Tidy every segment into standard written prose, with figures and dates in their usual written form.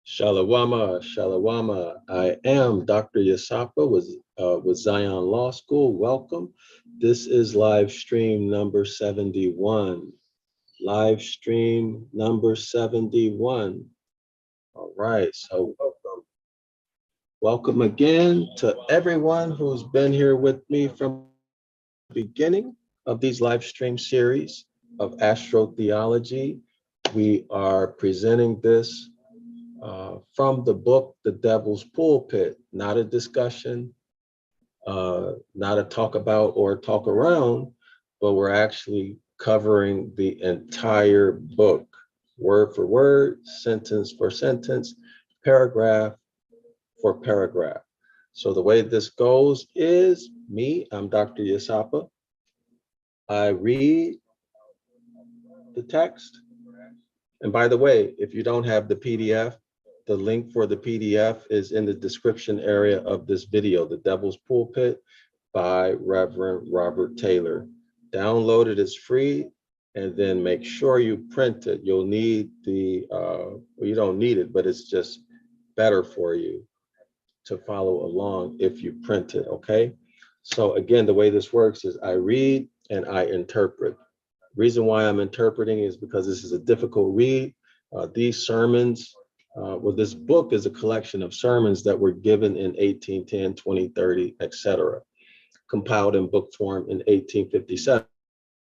Shalawama, Shalawama. I am Dr. Yasapa with Zion Law School. Welcome. This is live stream number 71. Live stream number 71. All right, so welcome. Welcome again to everyone who's been here with me from the beginning of these live stream series of Astrotheology. We are presenting this from the book, The Devil's Pulpit, not a discussion, not a talk about or talk around, but we're actually covering the entire book, word for word, sentence for sentence, paragraph for paragraph. So the way this goes is I'm Dr. Yasapa. I read the text. And by the way, if you don't have the PDF, the link for the PDF is in the description area of this video, The Devil's Pulpit by Reverend Robert Taylor. Download it, it's free, and then make sure you print it. You'll need well, you don't need it, but it's just better for you to follow along if you print it, okay? So again, the way this works is I read and I interpret. Reason why I'm interpreting is because this is a difficult read. These sermons, this book is a collection of sermons that were given in 1810, 2030, etc., compiled in book form in 1857.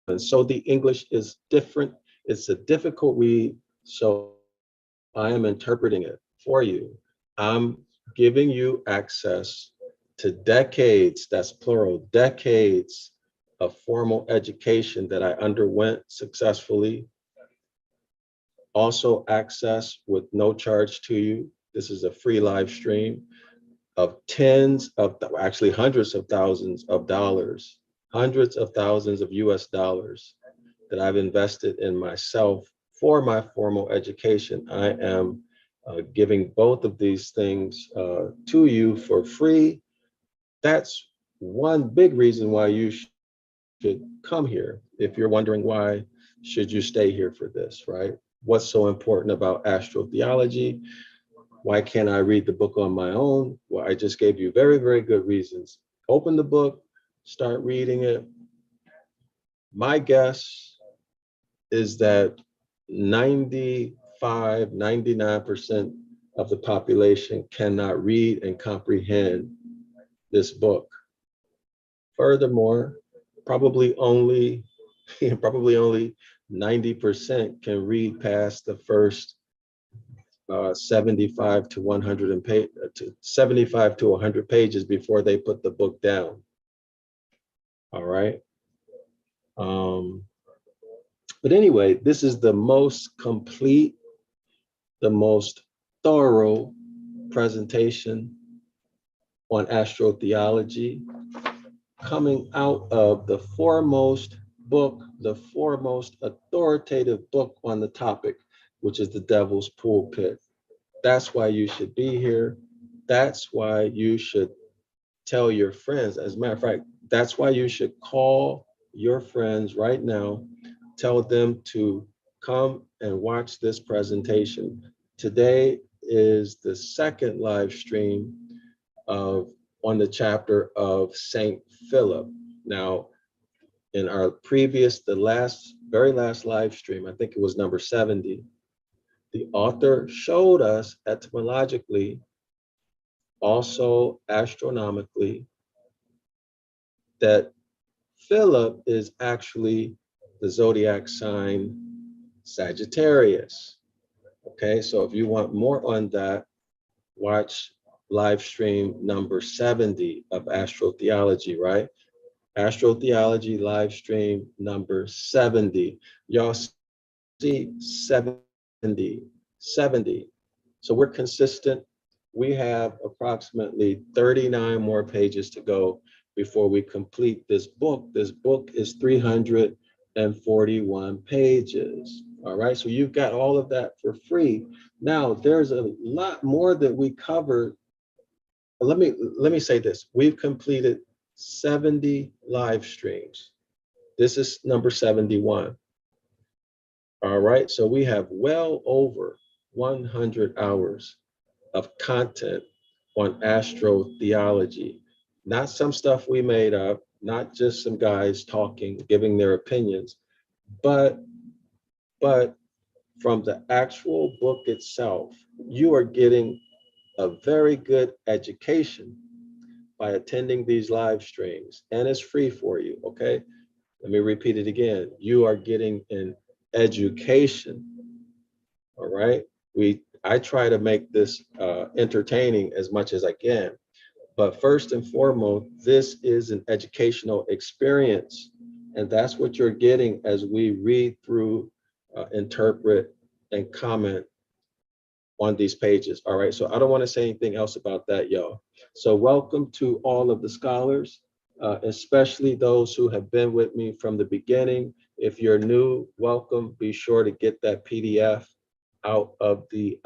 And so the English is different. It's a difficult read, so I am interpreting it for you. I'm giving you access to decades, that's plural, decades of formal education that I underwent successfully. Also access with no charge to you. This is a free live stream of actually hundreds of thousands of dollars, hundreds of thousands of US dollars that I've invested in myself for my formal education. I am giving both of these things to you for free. That's one big reason why you should come here. If you're wondering why should you stay here for this, right? What's so important about astrotheology? Why can't I read the book on my own? Well, I just gave you very, very good reasons. Open the book, start reading it. My guess is that 99% of the population cannot read and comprehend this book. Furthermore, probably only 90% can read past the first 75 to 100 pages before they put the book down. All right. But anyway, this is the most complete, the most thorough presentation on astrotheology coming out of the foremost book, the foremost authoritative book on the topic, which is The Devil's Pulpit. That's why you should be here. That's why you should tell your friends. As a matter of fact, that's why you should call your friends right now, tell them to come and watch this presentation. Today is the second live stream on the chapter of Saint Philip. Now, in our previous, very last live stream, I think it was number 70, the author showed us etymologically, also astronomically, that Philip is actually the zodiac sign Sagittarius. Okay, so if you want more on that, watch live stream number 70 of Astrotheology, right? Astrotheology live stream number 70. Y'all see 70. So we're consistent. We have approximately 39 more pages to go before we complete this book. This book is 341 pages. All right, so you've got all of that for free. Now, there's a lot more that we covered. Let me say this. We've completed 70 live streams. This is number 71. All right, so we have well over 100 hours of content on astrotheology. Not some stuff we made up, not just some guys talking, giving their opinions, but from the actual book itself, you are getting a very good education by attending these live streams, and it's free for you, okay? Let me repeat it again. You are getting an education, all right? I try to make this entertaining as much as I can, but first and foremost, this is an educational experience, and that's what you're getting as we read through, interpret, and comment on these pages. All right, so I don't want to say anything else about that, y'all. So welcome to all of the scholars, especially those who have been with me from the beginning. If you're new, welcome. Be sure to get that PDF out of the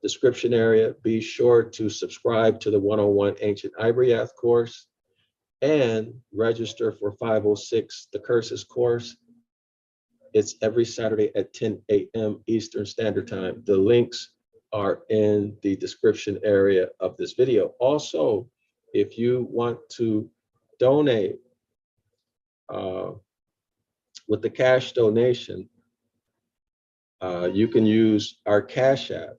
description area. Be sure to subscribe to the 101 Ancient Ibaryath course and register for 506, the Curses course. It's every Saturday at 10 a.m. Eastern Standard Time. The links are in the description area of this video. Also, if you want to donate with the cash donation, you can use our Cash App,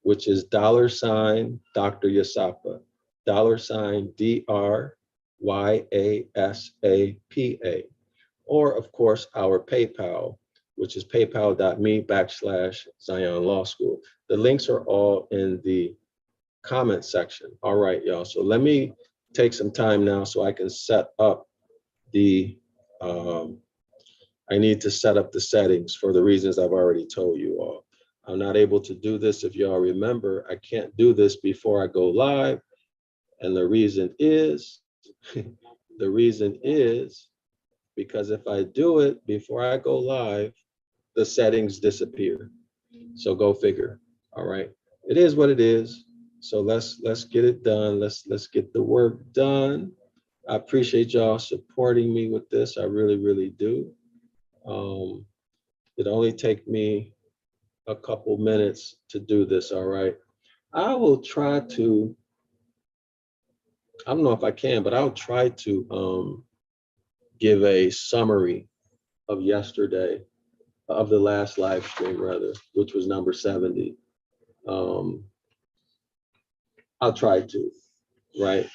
which is $ Dr. Yasapa, $DRYASAPA, or of course our PayPal, which is paypal.me/Zion Law School. The links are all in the comment section. All right, y'all. So let me take some time now so I can set up the, I need to set up the settings for the reasons I've already told you all. I'm not able to do this, if y'all remember, I can't do this before I go live. And the reason is, because if I do it before I go live, the settings disappear. So go figure. All right. It is what it is. So let's get it done. Let's get the work done. I appreciate y'all supporting me with this. I really, really do. It only take me a couple minutes to do this. All right. I will try to, I don't know if I can, but I'll try to give a summary of yesterday, of the last live stream rather, which was number 70. I'll try to, right?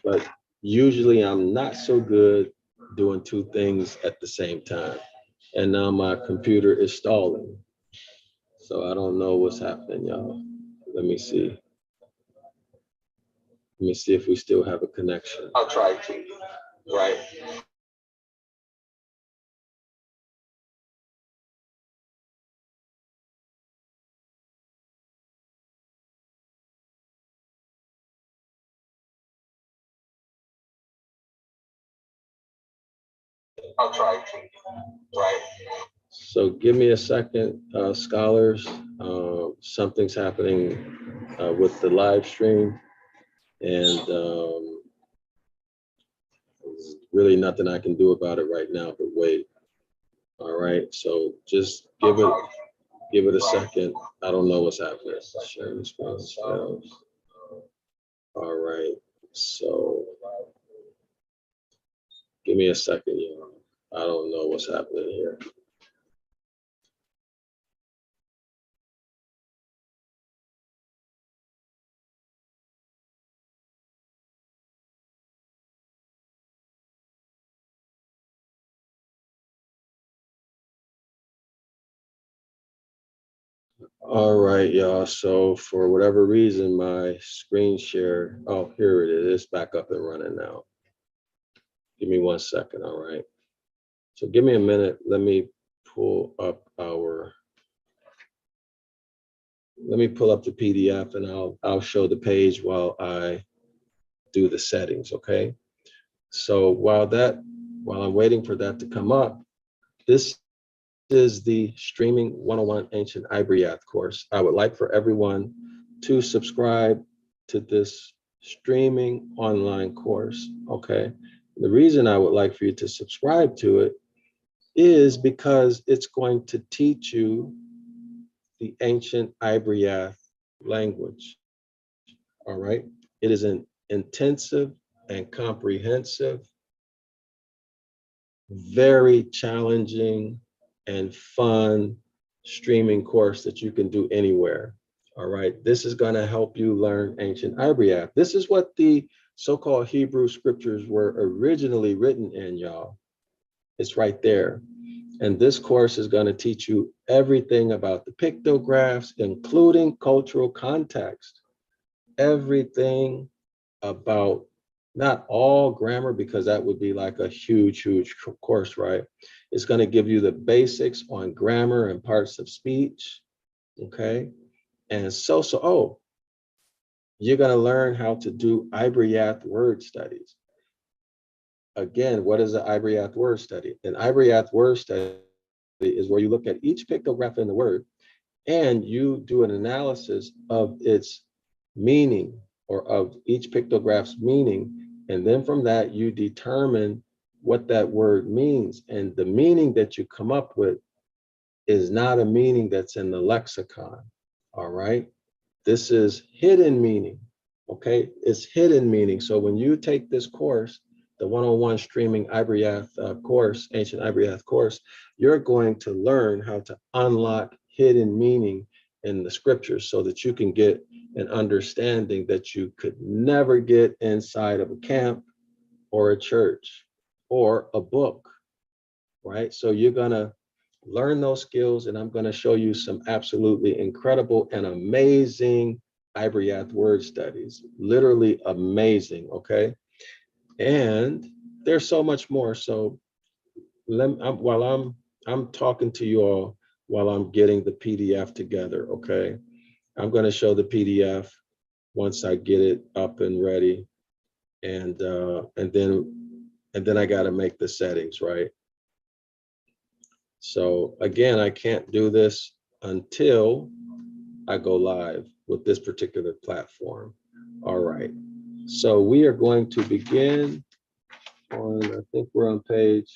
But usually I'm not so good doing two things at the same time. And now my computer is stalling. So I don't know what's happening, y'all. Let me see. Let me see if we still have a connection. I'll try to, right? I'll try to, right? So give me a second, scholars. Something's happening with the live stream, and there's really nothing I can do about it right now, but wait. All right, so just give it a second. I don't know what's happening. Share response files. All right, so give me a second, y'all. I don't know what's happening here. All right, y'all. So for whatever reason, my screen share, oh, here it is. It's back up and running now. Give me 1 second, all right? So give me a minute. Let me pull up the PDF, and I'll show the page while I do the settings, okay? So while I'm waiting for that to come up, this is the Streaming 101 Ancient Ibaryath course. I would like for everyone to subscribe to this streaming online course, okay? The reason I would like for you to subscribe to it is because it's going to teach you the Ancient Ibaryath language. All right. It is an intensive and comprehensive, very challenging and fun streaming course that you can do anywhere. All right. This is going to help you learn Ancient Ibaryath. This is what the so-called Hebrew scriptures were originally written in, y'all. It's right there. And this course is going to teach you everything about the pictographs, including cultural context, everything about, not all grammar, because that would be like a huge course, right? It's going to give you the basics on grammar and parts of speech, okay? And oh, you're going to learn how to do Ibaryath word studies. Again, what is an Ibaryath word study? An Ibaryath word study is where you look at each pictograph in the word and you do an analysis of its meaning, or of each pictograph's meaning. And then from that, you determine what that word means. And the meaning that you come up with is not a meaning that's in the lexicon. All right. This is hidden meaning. Okay. It's hidden meaning. So when you take this course, the one-on-one streaming Ibaryath course, Ancient Ibaryath course, you're going to learn how to unlock hidden meaning in the scriptures so that you can get an understanding that you could never get inside of a camp or a church or a book, right? So you're gonna learn those skills, and I'm gonna show you some absolutely incredible and amazing Ibaryath word studies, literally amazing, okay? And there's so much more. So while I'm talking to you all, while I'm getting the PDF together, okay? I'm going to show the PDF once I get it up and ready, and then I got to make the settings, right? So again, I can't do this until I go live with this particular platform. All right. So we are going to begin on, I think we're on page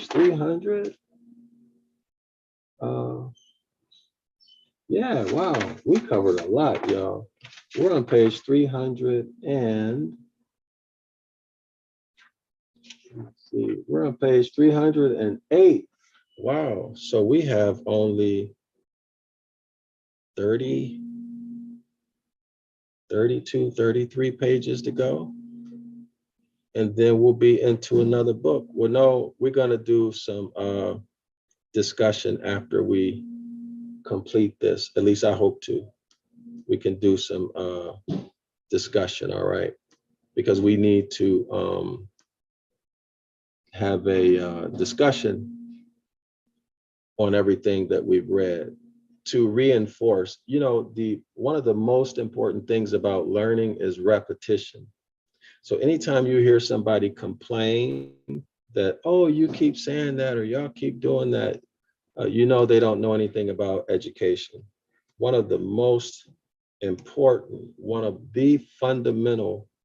300. Yeah, wow, we covered a lot, y'all. We're on page 300 and let's see, we're on page 308. Wow, so we have only 30, 32, 33 pages to go. And then we'll be into another book. Well, no, we're gonna do some discussion after we complete this. At least I hope to. We can do some discussion, all right? Because we need to have a discussion on everything that we've read to reinforce. You know, one of the most important things about learning is repetition. So anytime you hear somebody complain that, oh, you keep saying that, or y'all keep doing that, you know they don't know anything about education. One of the most important, one of the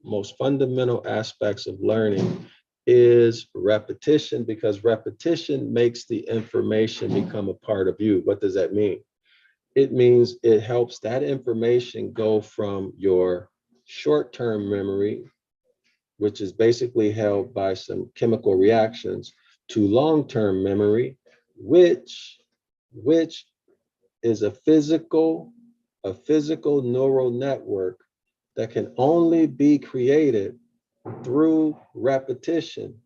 most fundamental aspects of learning is repetition, because repetition makes the information become a part of you. What does that mean? It means it helps that information go from your short-term memory, which is basically held by some chemical reactions, to long-term memory, which is a physical neural network that can only be created through repetition.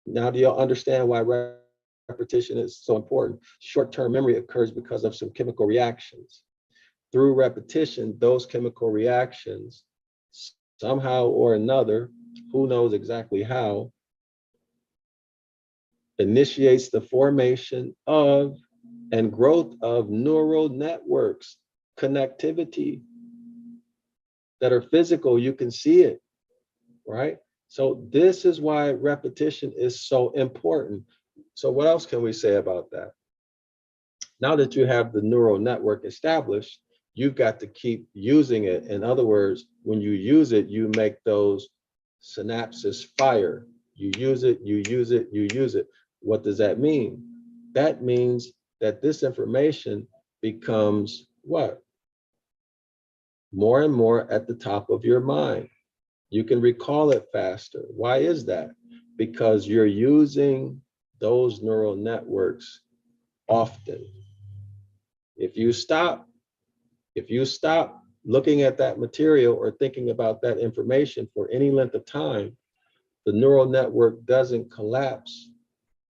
Now, do y'all understand why repetition is so important? Short-term memory occurs because of some chemical reactions. Through repetition, those chemical reactions, somehow or another, who knows exactly how, initiates the formation of and growth of neural networks, connectivity that are physical. You can see it, right? So this is why repetition is so important. So what else can we say about that? Now that you have the neural network established, you've got to keep using it. In other words, when you use it, you make those synapses fire. You use it, you use it, you use it. What does that mean? That means that this information becomes what? more and more at the top of your mind. You can recall it faster. Why is that? Because you're using those neural networks often. If you stop looking at that material or thinking about that information for any length of time, the neural network doesn't collapse,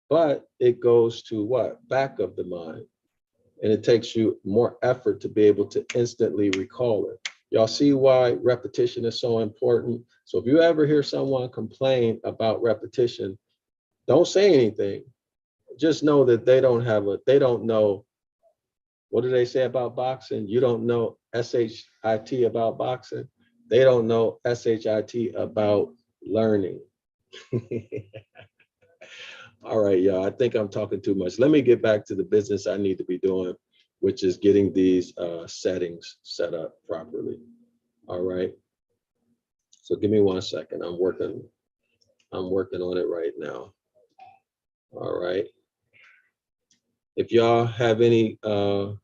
but it goes to what? Back of the mind. And it takes you more effort to be able to instantly recall it. Y'all see why repetition is so important? So if you ever hear someone complain about repetition, don't say anything. Just know that they don't know, what do they say about boxing? You don't know SHIT about boxing. They don't know SHIT about learning. All right, y'all, I think I'm talking too much. Let me get back to the business I need to be doing, which is getting these settings set up properly. All right. So give me 1 second. I'm working on it right now. All right. If y'all have any, y'all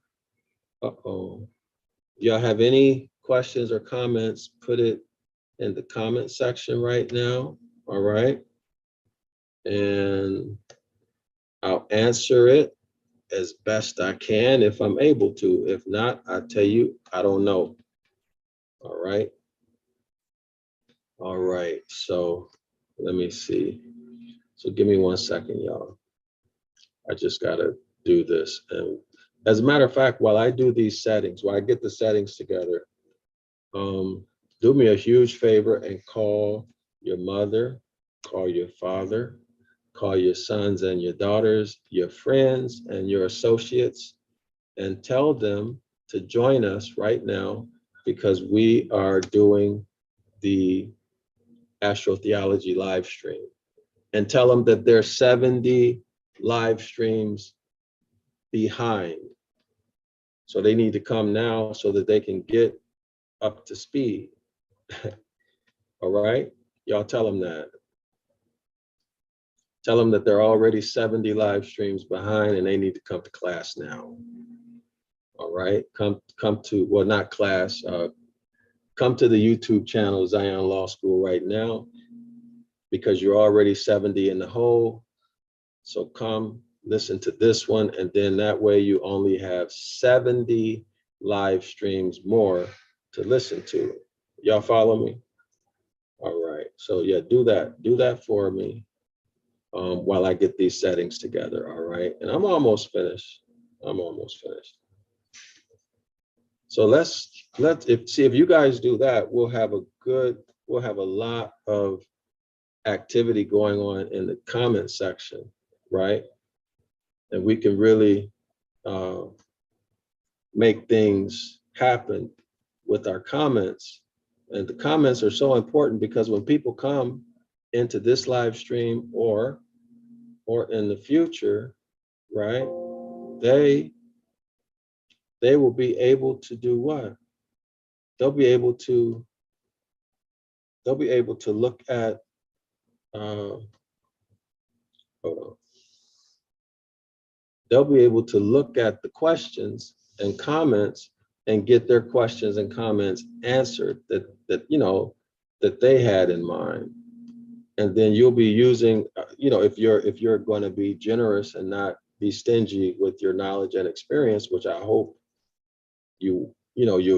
have any questions or comments, put it in the comment section right now. All right. And I'll answer it as best I can if I'm able to. If not, I tell you, I don't know. All right. All right. So let me see. So give me 1 second, y'all. I just got to do this. And as a matter of fact, while I do these settings, while I get the settings together, do me a huge favor and call your mother, call your father, call your sons and your daughters, your friends and your associates, and tell them to join us right now because we are doing the Astrotheology live stream. And tell them that there's 70 live streams behind. So they need to come now so that they can get up to speed. All right, y'all tell them that. Tell them that there are already 70 live streams behind and they need to come to class now. All right, come to, well, not class, come to the YouTube channel, Zion Law School right now, because you're already 70 in the hole. So come listen to this one, and then that way you only have 70 live streams more to listen to. Y'all follow me? All right, so yeah, do that for me while I get these settings together, all right? And I'm almost finished. So let's see if you guys do that, we'll have a lot of activity going on in the comment section, right? And we can really make things happen with our comments. And the comments are so important because when people come into this live stream or in the future, right, they will be able to do what? They'll be able to look at, hold on. They'll be able to look at the questions and comments and get their questions and comments answered that they had in mind. And then you'll be using, if you're going to be generous and not be stingy with your knowledge and experience, which I hope you'll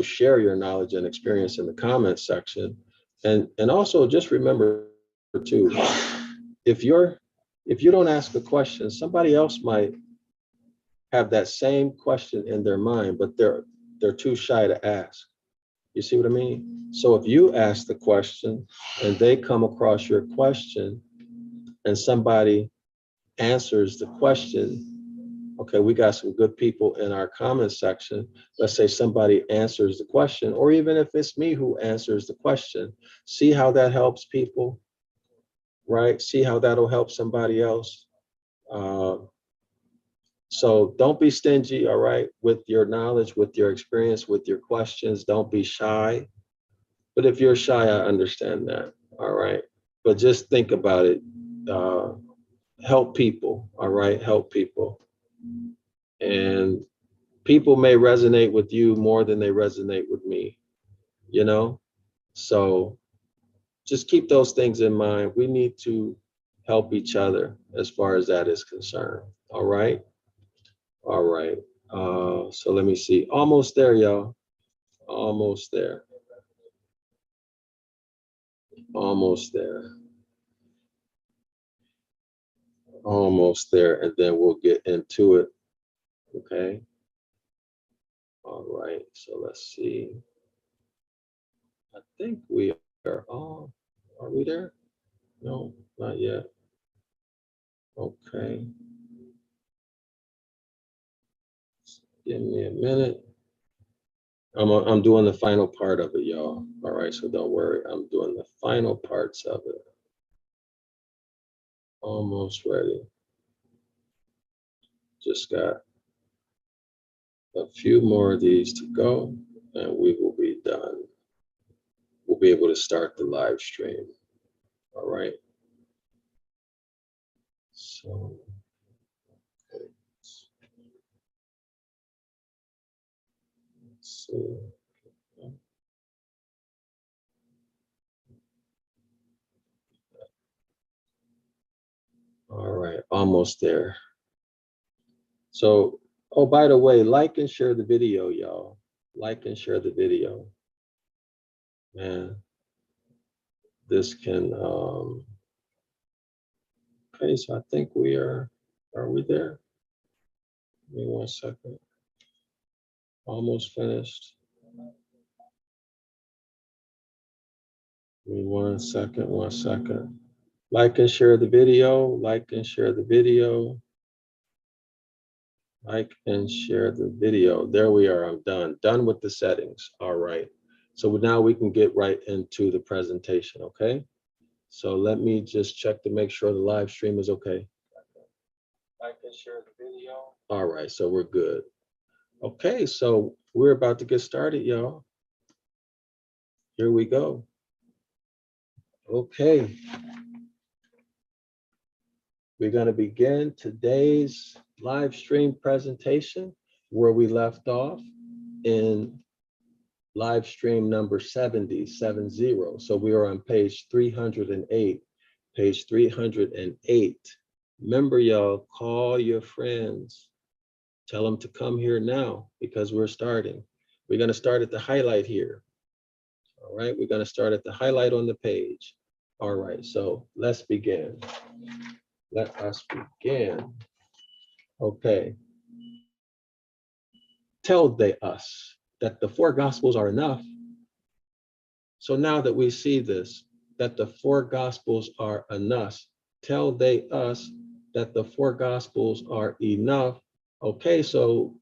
share your knowledge and experience in the comments section. And also just remember too, if you don't ask a question, somebody else might have that same question in their mind, but they're too shy to ask. You see what I mean? So if you ask the question and they come across your question and somebody answers the question, okay, we got some good people in our comment section. Let's say somebody answers the question, or even if it's me who answers the question, see how that helps people, right? See how that'll help somebody else. So don't be stingy, all right, with your knowledge, with your experience, with your questions. Don't be shy. But if you're shy, I understand that, all right? But just think about it. Help people, all right? Help people. And people may resonate with you more than they resonate with me. you know? So just keep those things in mind. We need to help each other as far as that is concerned. All right. All right. So let me see. Almost there, y'all. Almost there. Almost there. Almost there. And then we'll get into it. Okay. All right. So let's see. I think we are all. Are we there? No, not yet. Okay. Give me a minute. I'm doing the final part of it, y'all. All right, so don't worry. I'm doing the final parts of it. Almost ready. Just got a few more of these to go, and we will be done. We'll be able to start the live stream. All right. So, okay. Let's see. All right, almost there. So, oh, by the way, like and share the video, y'all. Like and share the video. Man, this can, okay, so I think we are we there? Give me 1 second. Almost finished. Give me 1 second, 1 second. Like and share the video, like and share the video. Like and share the video. There we are, I'm done with the settings. All right. So now we can get right into the presentation, okay? So let me just check to make sure the live stream is okay. Like and share the video. All right, so we're good. Okay, so we're about to get started, y'all. Here we go. Okay. We're going to begin today's live stream presentation where we left off in live stream number 70. So we are on page 308. Page 308. Remember, y'all, call your friends. Tell them to come here now because we're starting. We're going to start at the highlight here. All right, we're going to start at the highlight on the page. All right, so let's begin. Let us begin. Okay. Tell they us that the 4 Gospels are enough. So now that we see this, that the 4 Gospels are enough, tell they us that the 4 Gospels are enough. Okay, so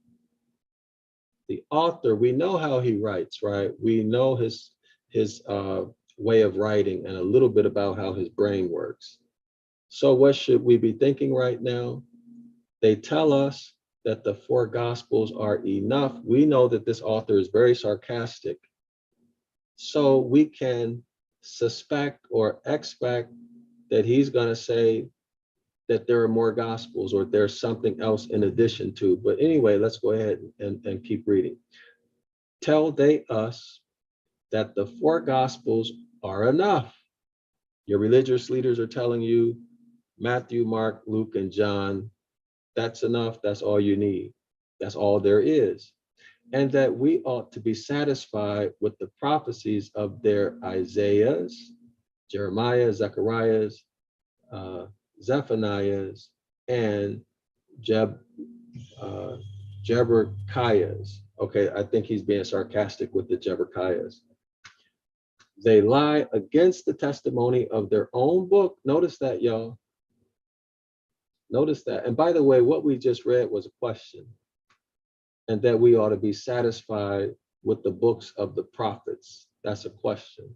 the author, we know how he writes, right? We know his way of writing and a little bit about how his brain works. So what should we be thinking right now? They tell us that the 4 Gospels are enough. We know that this author is very sarcastic. So we can suspect or expect that he's going to say that there are more Gospels or there's something else in addition to. But anyway, let's go ahead and keep reading. Tell they us that the 4 Gospels are enough. Your religious leaders are telling you Matthew, Mark, Luke, and John, that's enough. That's all you need. That's all there is. And that we ought to be satisfied with the prophecies of their Isaiahs, Jeremiah, Zechariahs, Zephaniahs, and Jeberechiahs. Okay, I think he's being sarcastic with the Jeberechiahs. They lie against the testimony of their own book. Notice that, y'all. Notice that. And by the way, what we just read was a question. And that we ought to be satisfied with the books of the prophets. That's a question,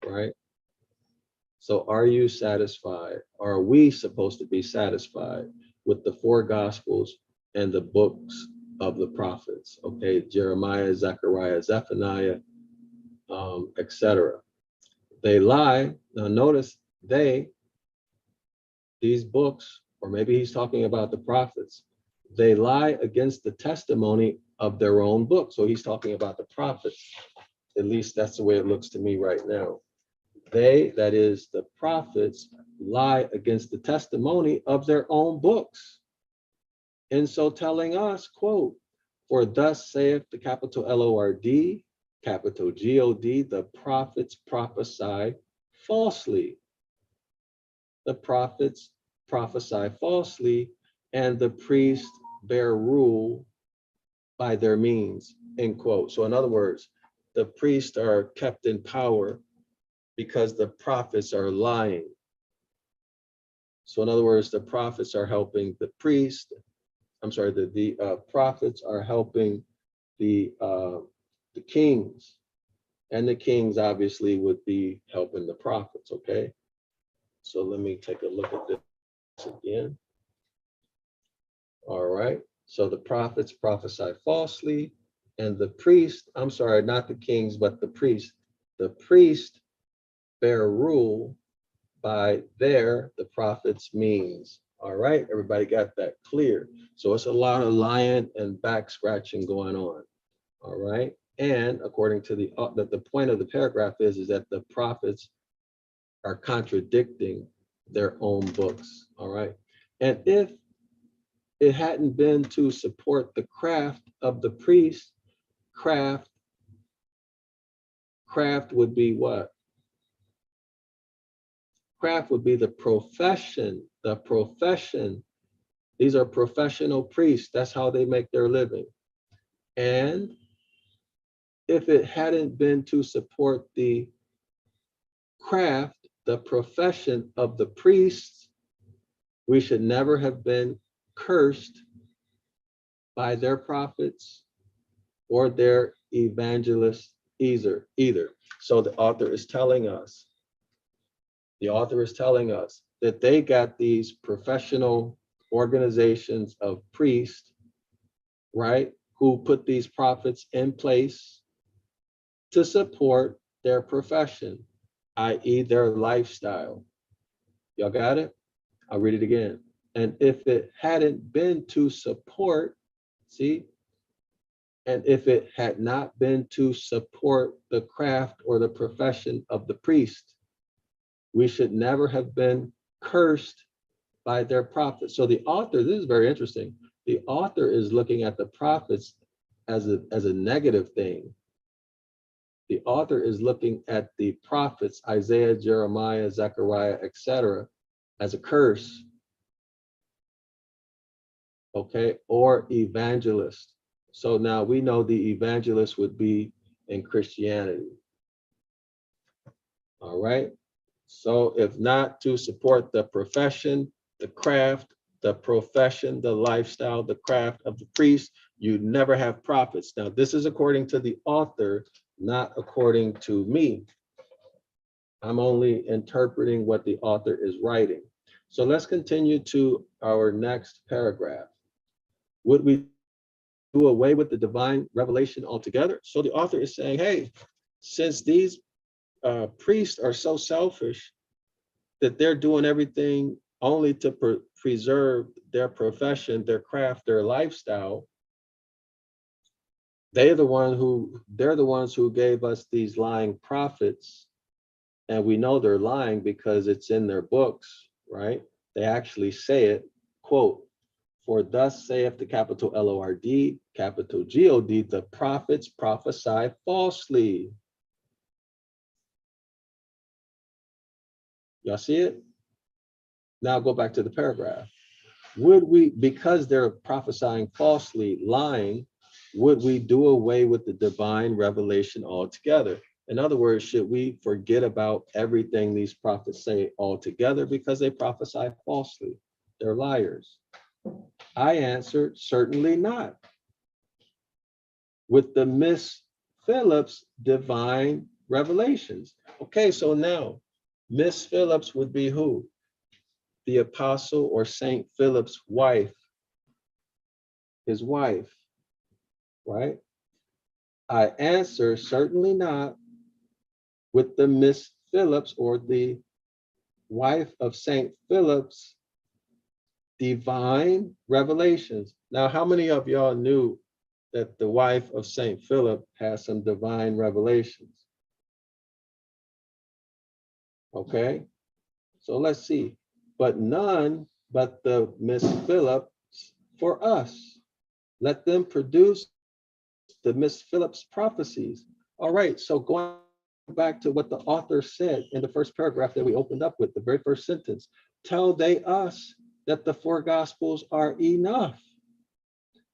right? So are you satisfied? Are we supposed to be satisfied with the 4 Gospels and the books of the prophets? Okay, Jeremiah, Zechariah, Zephaniah, etc. They lie. Now notice these books, or maybe he's talking about the prophets, they lie against the testimony of their own book. So he's talking about the prophets. At least that's the way it looks to me right now. They, that is the prophets, lie against the testimony of their own books. And so telling us, quote, for thus saith the capital Lord, capital God, the prophets prophesy falsely. The prophets prophesy falsely, and the priests bear rule by their means, end quote. So in other words, the priests are kept in power because the prophets are lying. So in other words, the prophets are helping the priest. I'm sorry, the prophets are helping the kings, and the kings obviously would be helping the prophets. Okay, so let me take a look at this again. All right, so the prophets prophesy falsely, and the priest, I'm sorry, not the kings, but the priest bear rule by the prophets' means. All right, everybody got that clear? So it's a lot of lying and back scratching going on. All right, and according to the point of the paragraph is that the prophets are contradicting their own books. All right, and if it hadn't been to support the craft of the priest, craft would be what? Craft would be the profession. These are professional priests. That's how they make their living. And if it hadn't been to support the craft, the profession of the priests, we should never have been cursed by their prophets or their evangelists either. So the author is telling us that they got these professional organizations of priests, right, who put these prophets in place to support their profession, i.e. their lifestyle. Y'all got it? I'll read it again. And if it hadn't been to support, and if it had not been to support the craft or the profession of the priest, we should never have been cursed by their prophets. So the author, this is very interesting. The author is looking at the prophets as a negative thing. The author is looking at the prophets, Isaiah, Jeremiah, Zechariah, etc., as a curse, okay, or evangelist. So now we know the evangelist would be in Christianity. All right. So if not to support the profession, the craft, the profession, the lifestyle, the craft of the priest, you never have prophets. Now, this is according to the author, not according to me. I'm only interpreting what the author is writing. So let's continue to our next paragraph. Would we do away with the divine revelation altogether? So the author is saying, hey, since these priests are so selfish that they're doing everything only to preserve their profession, their craft, their lifestyle, they're the ones who gave us these lying prophets. And we know they're lying because it's in their books, right? They actually say it, quote, for thus saith the capital Lord, capital God, the prophets prophesy falsely. Y'all see it? Now go back to the paragraph. Would we, because they're prophesying falsely, lying, would we do away with the divine revelation altogether? In other words, should we forget about everything these prophets say altogether because they prophesy falsely? They're liars. I answered, certainly not. With the Miss Phillips divine revelations. Okay, so now Miss Phillips would be who? The apostle or Saint Philip's wife, his wife, right? I answer, certainly not, with the Miss Phillips or the wife of Saint Philip's divine revelations. Now, how many of y'all knew that the wife of Saint Philip has some divine revelations. Okay, so let's see. But none but the Miss Phillips for us. Let them produce the Miss Phillips prophecies. All right, so going back to what the author said in the first paragraph that we opened up with, the very first sentence, tell they us that the four gospels are enough.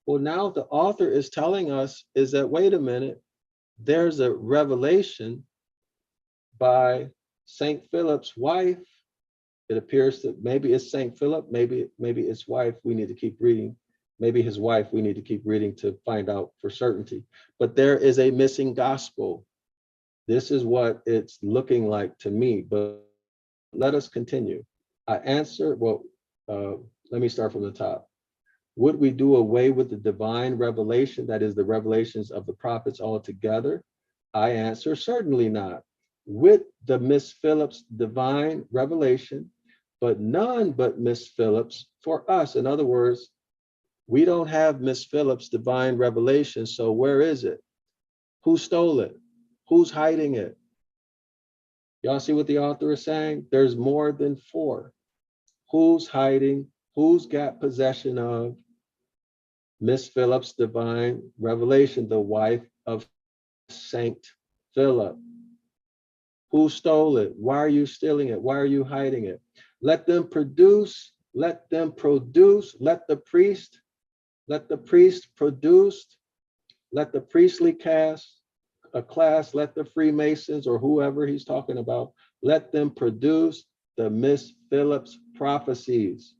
Well, now the author is telling us is that, wait a minute, there's a revelation by Saint Philip's wife. It appears that maybe it's Saint Philip, maybe his wife. We need to keep reading. Maybe his wife, we need to keep reading to find out for certainty. But there is a missing gospel. This is what it's looking like to me, but let us continue. I answer, well, let me start from the top. Would we do away with the divine revelation, that is the revelations of the prophets altogether? I answer, certainly not. With the Miss Phillips divine revelation, but none but Miss Phillips for us. In other words, we don't have Miss Phillips divine revelation, so where is it? Who stole it? Who's hiding it? Y'all see what the author is saying? There's more than four. Who's hiding? Who's got possession of Miss Phillips divine revelation, the wife of Saint Philip? Who stole it? Why are you stealing it? Why are you hiding it? Let them produce, let them produce, let the priest produce, let the priestly class, let the Freemasons or whoever he's talking about, let them produce the Miss Phillips prophecies,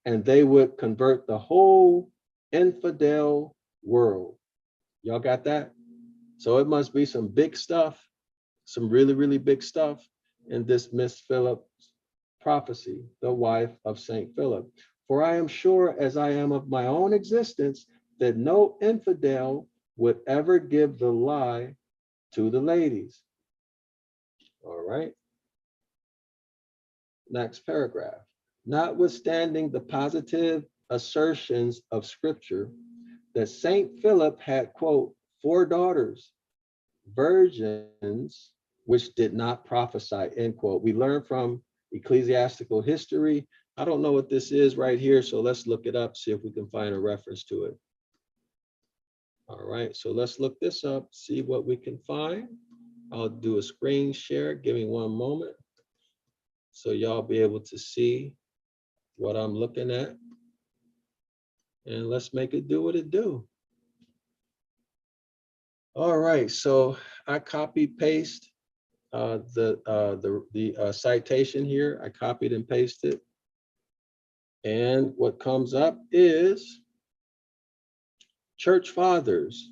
and they would convert the whole infidel world. Y'all got that? So it must be some big stuff, some really, really big stuff in this Miss Phillips prophecy, the wife of Saint Philip. For I am sure, as I am of my own existence, that no infidel would ever give the lie to the ladies. All right. Next paragraph. Notwithstanding the positive assertions of scripture that Saint Philip had, quote, 4 daughters, virgins, which did not prophesy, end quote. We learn from ecclesiastical history. I don't know what this is right here, so let's look it up, see if we can find a reference to it. All right, so let's look this up, see what we can find. I'll do a screen share. Give me one moment so y'all be able to see what I'm looking at. And let's make it do what it do. All right, so I copy paste the citation here. I copied and pasted. And what comes up is Church Fathers,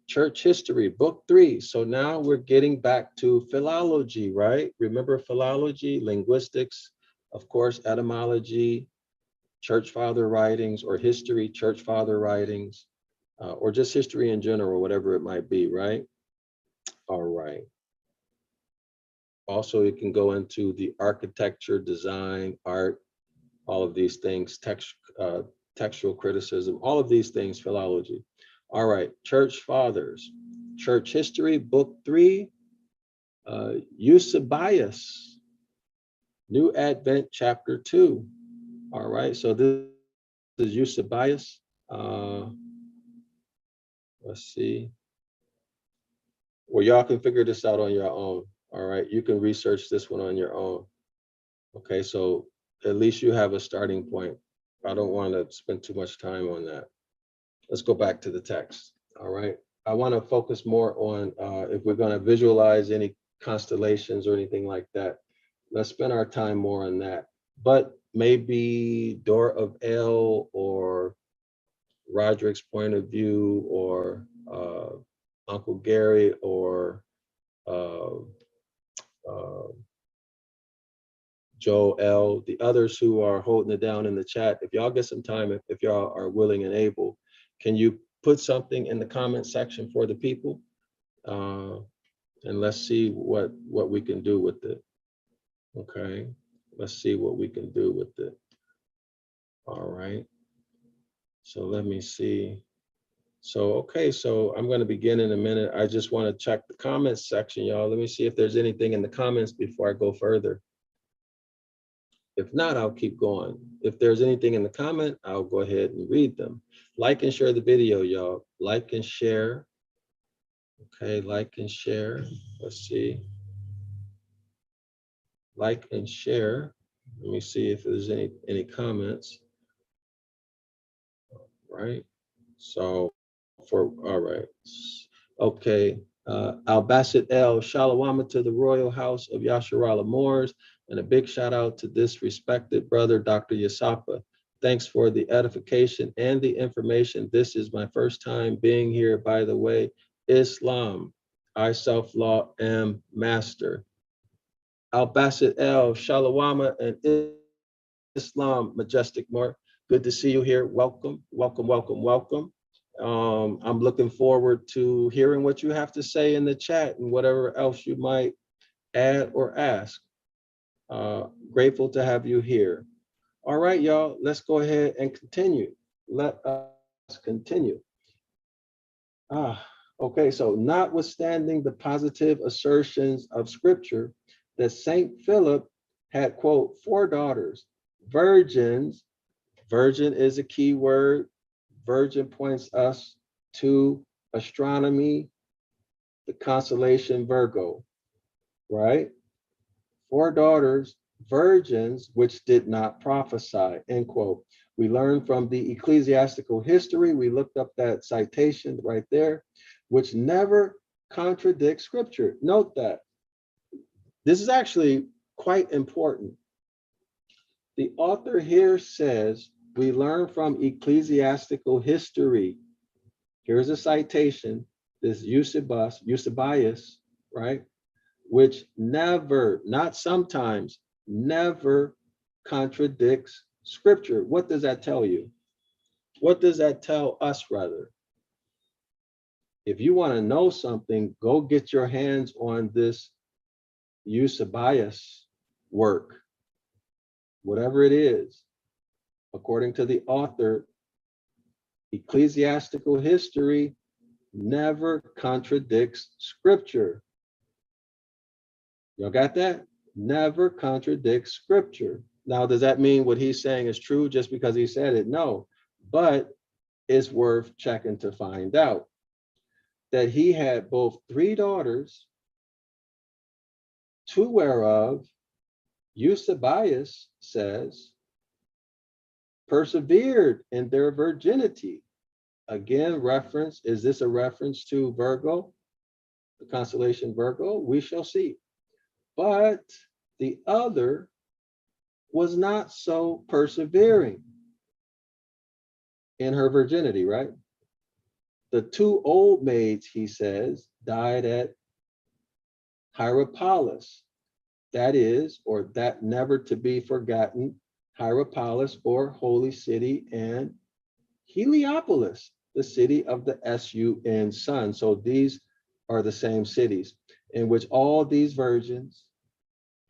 Church History, Book 3. So now we're getting back to philology, right? Remember philology, linguistics, of course, etymology, Church Father writings, or history, Church Father writings, or just history in general, whatever it might be, right? All right. Also, you can go into the architecture, design, art, all of these things, textual criticism, all of these things, philology. All right, Church Fathers, Church History, Book 3, Eusebius, New Advent, Chapter 2. All right, so this is Eusebius. Let's see. Well, y'all can figure this out on your own. All right, you can research this one on your own. Okay, so at least you have a starting point. I don't want to spend too much time on that. Let's go back to the text. All right. I want to focus more on if we're going to visualize any constellations or anything like that. Let's spend our time more on that. But maybe Darrell-El or Roderick's point of view, or Uncle Gary, or Joel, the others who are holding it down in the chat. If y'all get some time, if y'all are willing and able, can you put something in the comment section for the people? And let's see what we can do with it. Okay, let's see what we can do with it. All right. So let me see. So, okay, so I'm going to begin in a minute. I just want to check the comments section, y'all. Let me see if there's anything in the comments before I go further. If not, I'll keep going. If there's anything in the comment, I'll go ahead and read them. Like and share the video, y'all. Like and share. Okay, like and share. Let's see. Like and share. Let me see if there's any comments. Right. So all right. Okay. Al-Basit-El, Shalawama to the Royal House of Yasharala Moors, and a big shout out to this respected brother, Dr. Yasapa. Thanks for the edification and the information. This is my first time being here, by the way. Islam, I self-law am master. Al-Basit-El, Shalawama, and Islam, Majestic Mark. Good to see you here. Welcome, welcome, welcome, welcome. I'm looking forward to hearing what you have to say in the chat and whatever else you might add or ask. Grateful to have you here. All right, y'all, let's go ahead and continue. Let us continue. Okay, so notwithstanding the positive assertions of scripture that Saint Philip had, quote, 4 daughters, virgins. Virgin is a key word. Virgin points us to astronomy, the constellation Virgo, right? 4 daughters, virgins, which did not prophesy, end quote. We learned from the ecclesiastical history, we looked up that citation right there, which never contradicts scripture. Note that. This is actually quite important. The author here says, we learn from ecclesiastical history. Here's a citation, this Eusebius, right? Which never, not sometimes, never contradicts scripture. What does that tell you? What does that tell us, rather? If you want to know something, go get your hands on this Eusebius work, whatever it is. According to the author, ecclesiastical history never contradicts scripture. Y'all got that? Never contradicts scripture. Now, does that mean what he's saying is true just because he said it? No, but it's worth checking to find out that he had both 3 daughters, 2 whereof Eusebius says persevered in their virginity. Again, reference, is this a reference to Virgo, the constellation Virgo? We shall see. But the other was not so persevering in her virginity, right? The 2 old maids, he says, died at Hierapolis. That is, or that never to be forgotten, Hierapolis, or Holy City, and Heliopolis, the city of the sun sun. So these are the same cities in which all these virgins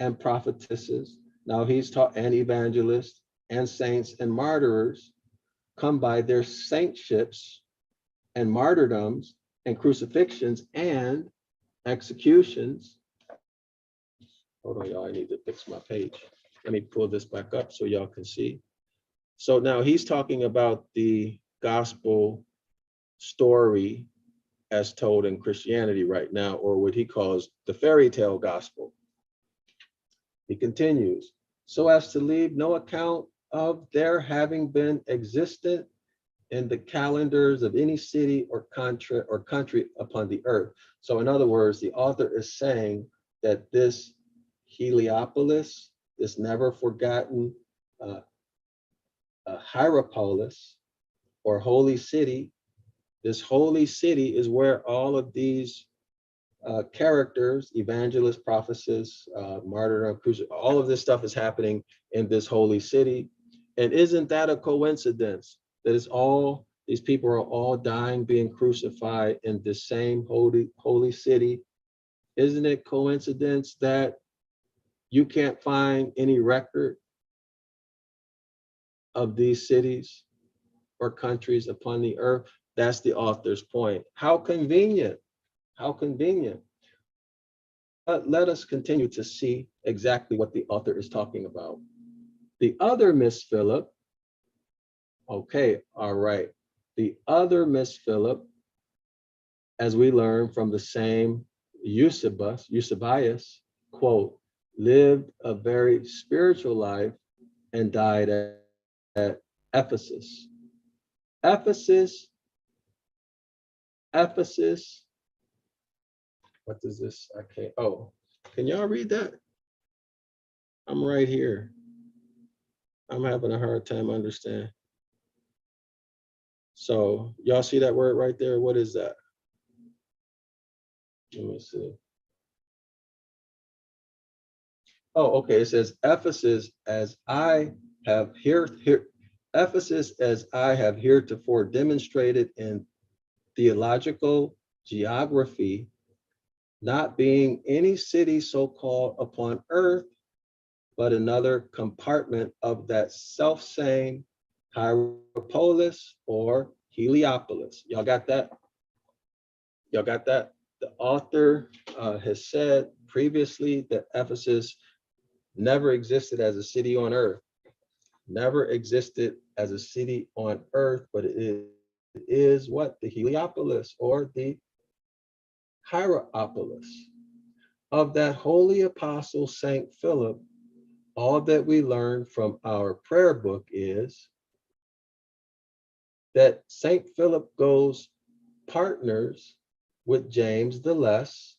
and prophetesses, now he's taught, and evangelists and saints and martyrs come by their saintships and martyrdoms and crucifixions and executions. Hold on, y'all, I need to fix my page. Let me pull this back up so y'all can see. So now he's talking about the gospel story as told in Christianity right now, or what he calls the fairy tale gospel. He continues, so as to leave no account of there having been existent in the calendars of any city or country upon the earth. So in other words, the author is saying that this Heliopolis, this never forgotten Hierapolis, or holy city, this holy city is where all of these characters, evangelists, prophetess, martyrdom, all of this stuff is happening in this holy city. And isn't that a coincidence that it's all, these people are all dying, being crucified in the same holy city? Isn't it coincidence that you can't find any record of these cities or countries upon the earth? That's the author's point. How convenient. How convenient. Let us continue to see exactly what the author is talking about. The other Miss Phillip, okay, all right. The other Miss Phillip, as we learn from the same Eusebius, quote, lived a very spiritual life and died at Ephesus. Ephesus, what is this? I can't, oh, can y'all read that? I'm right here. I'm having a hard time understanding. So y'all see that word right there? What is that? Let me see. Oh, okay. It says Ephesus as I have Ephesus as I have heretofore demonstrated in theological geography, not being any city so called upon earth, but another compartment of that self-same Hierapolis or Heliopolis. Y'all got that? Y'all got that? The author has said previously that Ephesus never existed as a city on earth, never existed as a city on earth, but it is what? The Heliopolis or the Hierapolis of that holy apostle, Saint Philip. All that we learn from our prayer book is that Saint Philip goes partners with James the Less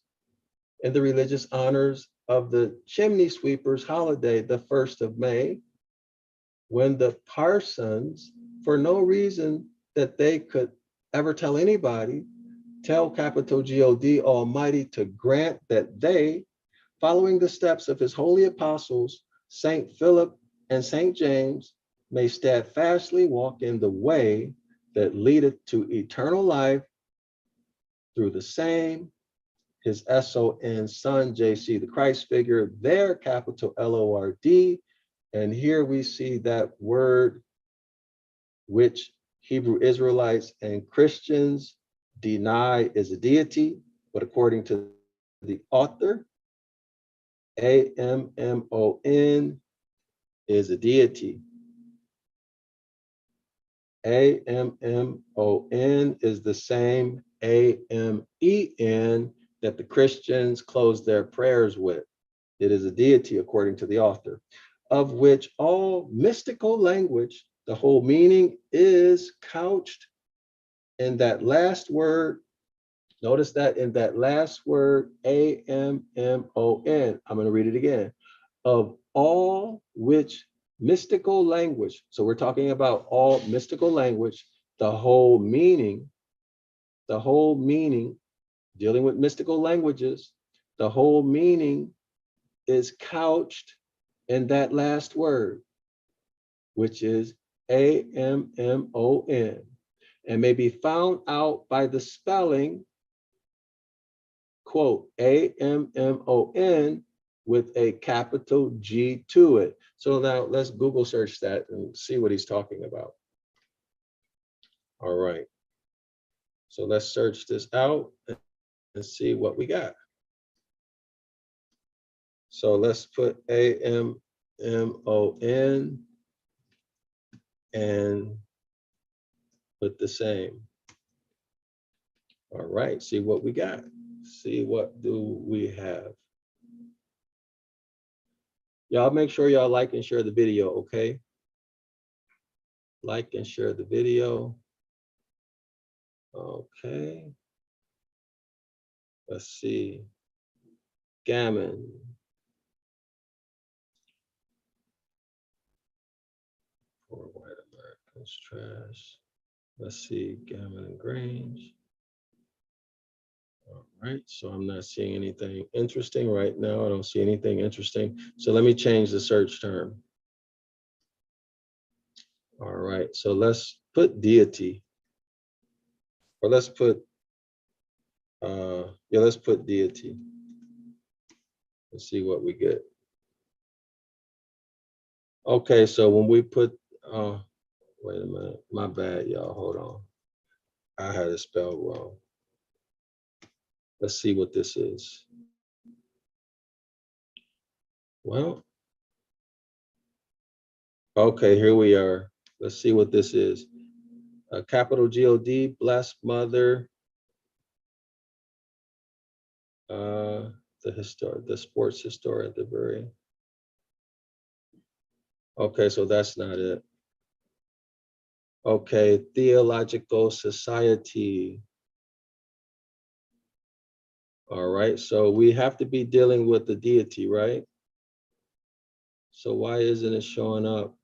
in the religious honors of the chimney sweepers holiday, the 1st of May, when the parsons, for no reason that they could ever tell anybody, tell capital God Almighty to grant that they, following the steps of his holy apostles, Saint Philip and Saint James, may steadfastly walk in the way that leadeth to eternal life through the same, his SON son, JC, the Christ figure, their capital LORD. And here we see that word which Hebrew Israelites and Christians deny is a deity, but according to the author, AMMON is a deity. AMMON is the same AMEN that the Christians close their prayers with. It is a deity according to the author, of which all mystical language, the whole meaning is couched in that last word. Notice that in that last word, AMMON. I'm going to read it again. Of all which mystical language, so we're talking about all mystical language, the whole meaning, dealing with mystical languages, the whole meaning is couched in that last word, which is AMMON, and may be found out by the spelling, quote, AMMON with a capital G to it. So now let's Google search that and see what he's talking about. All right. So let's search this out and see what we got. So let's put AMMON and put the same. All right, see what we got. See what do we have. Y'all make sure y'all like and share the video, okay? Like and share the video. Okay. Let's see. Gammon. Poor white Americans trash. Let's see, Gammon and Grange. All right, so I'm not seeing anything interesting right now. I don't see anything interesting. So let me change the search term. All right, so let's put deity. Or let's put, let's put deity. Let's see what we get. Okay, so when we put, wait a minute, my bad, y'all, hold on. I had it spelled wrong. Let's see what this is. Well, okay, here we are. Let's see what this is. Capital God, blessed mother. The sports historian at the very. Okay, so that's not it. Okay, theological society. All right, so we have to be dealing with the deity, right? So why isn't it showing up?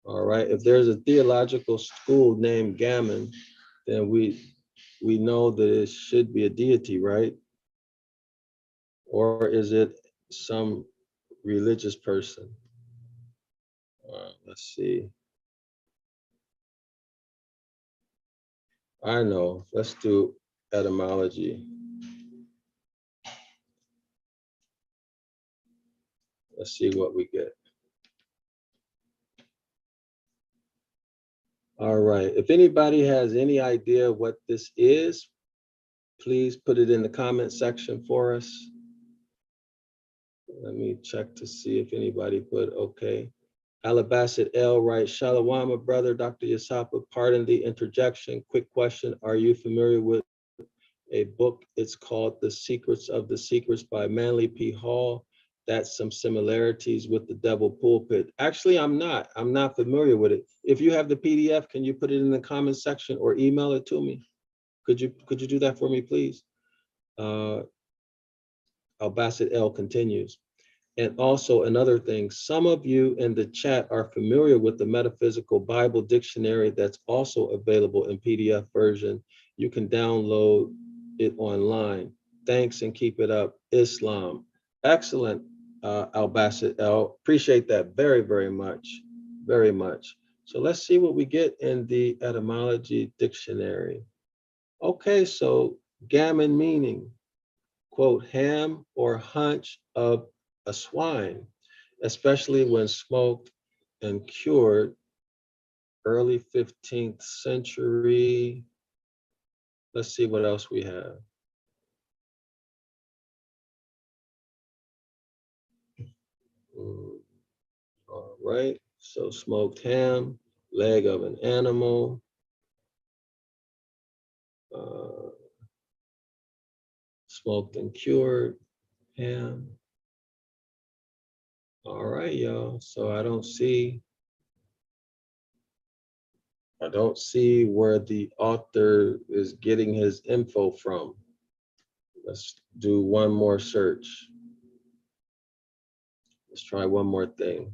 All right, if there's a theological school named Gammon, then we know that it should be a deity, right? Or is it some religious person? Let's see. I know, let's do etymology. Let's see what we get. All right, if anybody has any idea what this is, please put it in the comment section for us. Let me check to see if anybody put okay. Darrell-El writes, Shalom, brother, Dr. Dryasapa, pardon the interjection. Quick question, are you familiar with a book? It's called The Secrets of the Secrets by Manly P. Hall. That's some similarities with the Devil Pulpit. Actually, I'm not familiar with it. If you have the PDF, can you put it in the comment section or email it to me? Could you do that for me, please? Al-Basit-El continues. And also another thing, some of you in the chat are familiar with the Metaphysical Bible Dictionary that's also available in PDF version. You can download it online. Thanks and keep it up. Islam. Excellent, Al-Basit-El. Appreciate that very, very much. Very much. So let's see what we get in the etymology dictionary. Okay, so gammon meaning, quote, ham or hunch of a swine, especially when smoked and cured, early 15th century. Let's see what else we have. All right, so smoked ham, leg of an animal, smoked and cured ham. All right, y'all, so I don't see where the author is getting his info from. Let's do one more search. Let's try one more thing.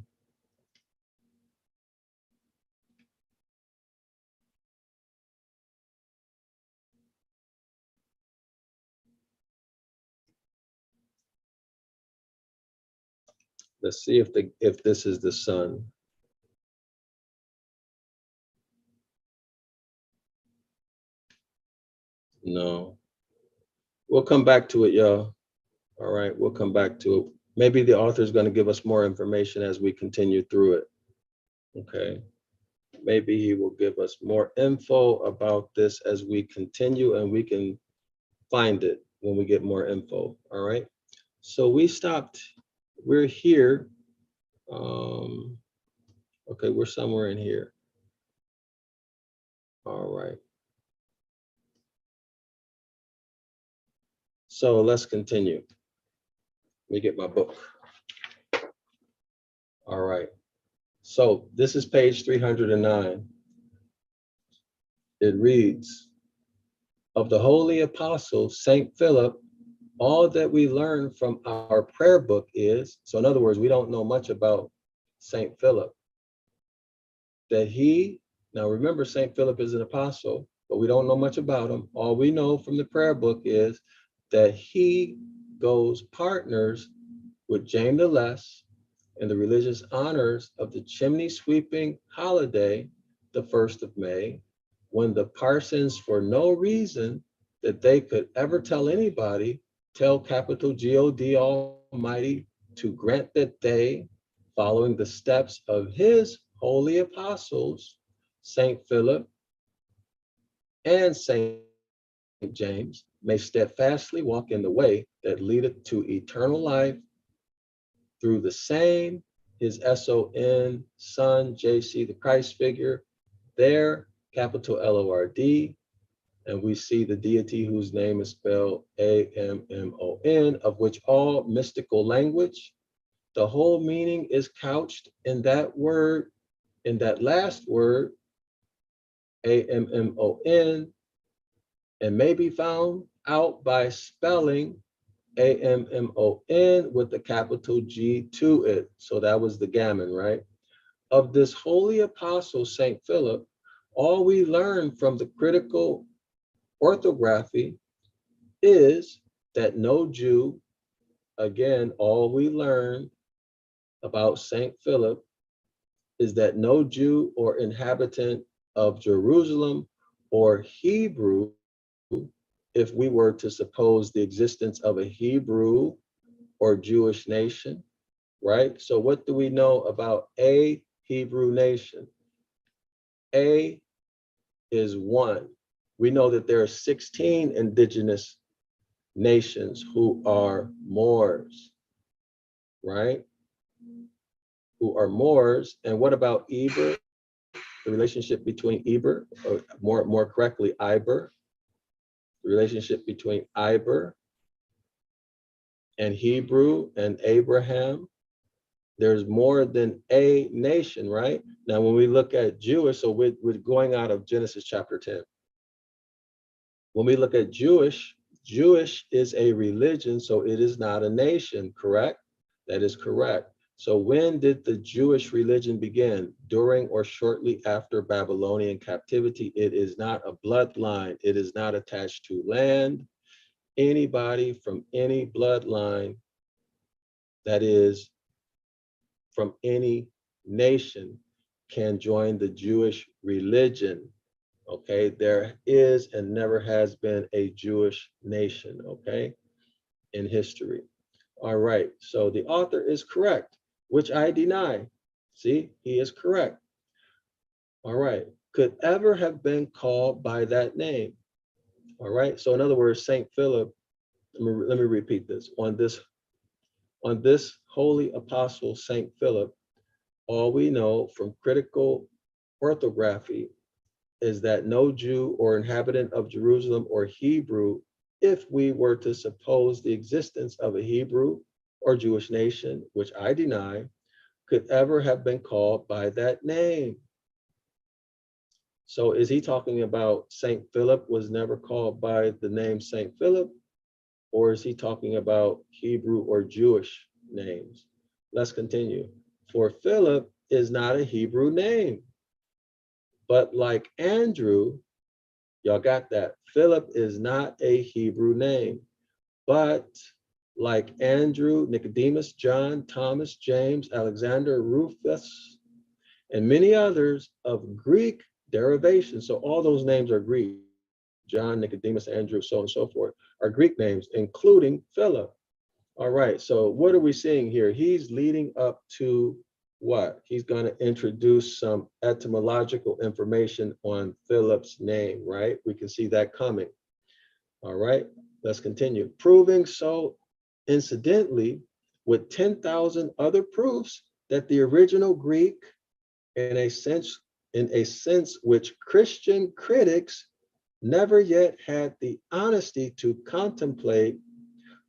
Let's see if this is the sun. No. We'll come back to it, y'all. All right, we'll come back to it. Maybe the author is going to give us more information as we continue through it. Okay. Maybe he will give us more info about this as we continue, and we can find it when we get more info. All right. So we stopped. We're here. Okay, we're somewhere in here. All right. So let's continue. Let me get my book. All right. So this is page 309. It reads, of the holy apostle, St. Philip, all that we learn from our prayer book is, so in other words, we don't know much about St. Philip, that he, now remember St. Philip is an apostle, but we don't know much about him. All we know from the prayer book is that he goes partners with James the Less in the religious honors of the chimney sweeping holiday, the 1st of May, when the parsons, for no reason that they could ever tell anybody, tell capital God Almighty to grant that they, following the steps of his holy apostles, Saint Philip and Saint James, may steadfastly walk in the way that leadeth to eternal life through the same, his S-O-N, Son, JC, the Christ figure, there, capital L-O-R-D, and we see the deity whose name is spelled A-M-M-O-N, of which all mystical language, the whole meaning is couched in that word, in that last word, A-M-M-O-N, and may be found out by spelling A-M-M-O-N with the capital G to it. So that was the gammon, right? Of this holy apostle, Saint Philip, all we learn from the critical orthography is that no Jew, again, all we learn about Saint Philip is that no Jew or inhabitant of Jerusalem or Hebrew, if we were to suppose the existence of a Hebrew or Jewish nation, right? So what do we know about a Hebrew nation? A is one. We know that there are 16 indigenous nations who are Moors, right? Who are Moors. And what about Eber? The relationship between Eber, or more correctly, Iber. The relationship between Iber and Hebrew and Abraham. There's more than a nation, right? Now, when we look at Jewish, so we're going out of Genesis chapter 10. When we look at Jewish is a religion, so it is not a nation, correct? That is correct. So when did the Jewish religion begin? During or shortly after Babylonian captivity. It is not a bloodline. It is not attached to land. Anybody from any bloodline, that is from any nation, can join the Jewish religion. Okay, there is and never has been a Jewish nation, okay, in history. All right, so the author is correct, which I deny. See, he is correct. All right, could ever have been called by that name. All right, so in other words, Saint Philip, let me repeat this. On this holy apostle, Saint Philip, all we know from critical orthography is that no Jew or inhabitant of Jerusalem or Hebrew, if we were to suppose the existence of a Hebrew or Jewish nation, which I deny, could ever have been called by that name. So is he talking about Saint Philip was never called by the name Saint Philip, or is he talking about Hebrew or Jewish names? Let's continue. For Philip is not a Hebrew name, but like Andrew, y'all got that? Philip is not a Hebrew name, but like Andrew, Nicodemus, John, Thomas, James, Alexander, Rufus, and many others of Greek derivation. So all those names are Greek. John, Nicodemus, Andrew, so on and so forth, are Greek names, including Philip. All right, so what are we seeing here? He's leading up to what? He's going to introduce some etymological information on Philip's name, right? We can see that coming. All right, let's continue. Proving so incidentally with 10,000 other proofs that the original Greek, in a sense which Christian critics never yet had the honesty to contemplate,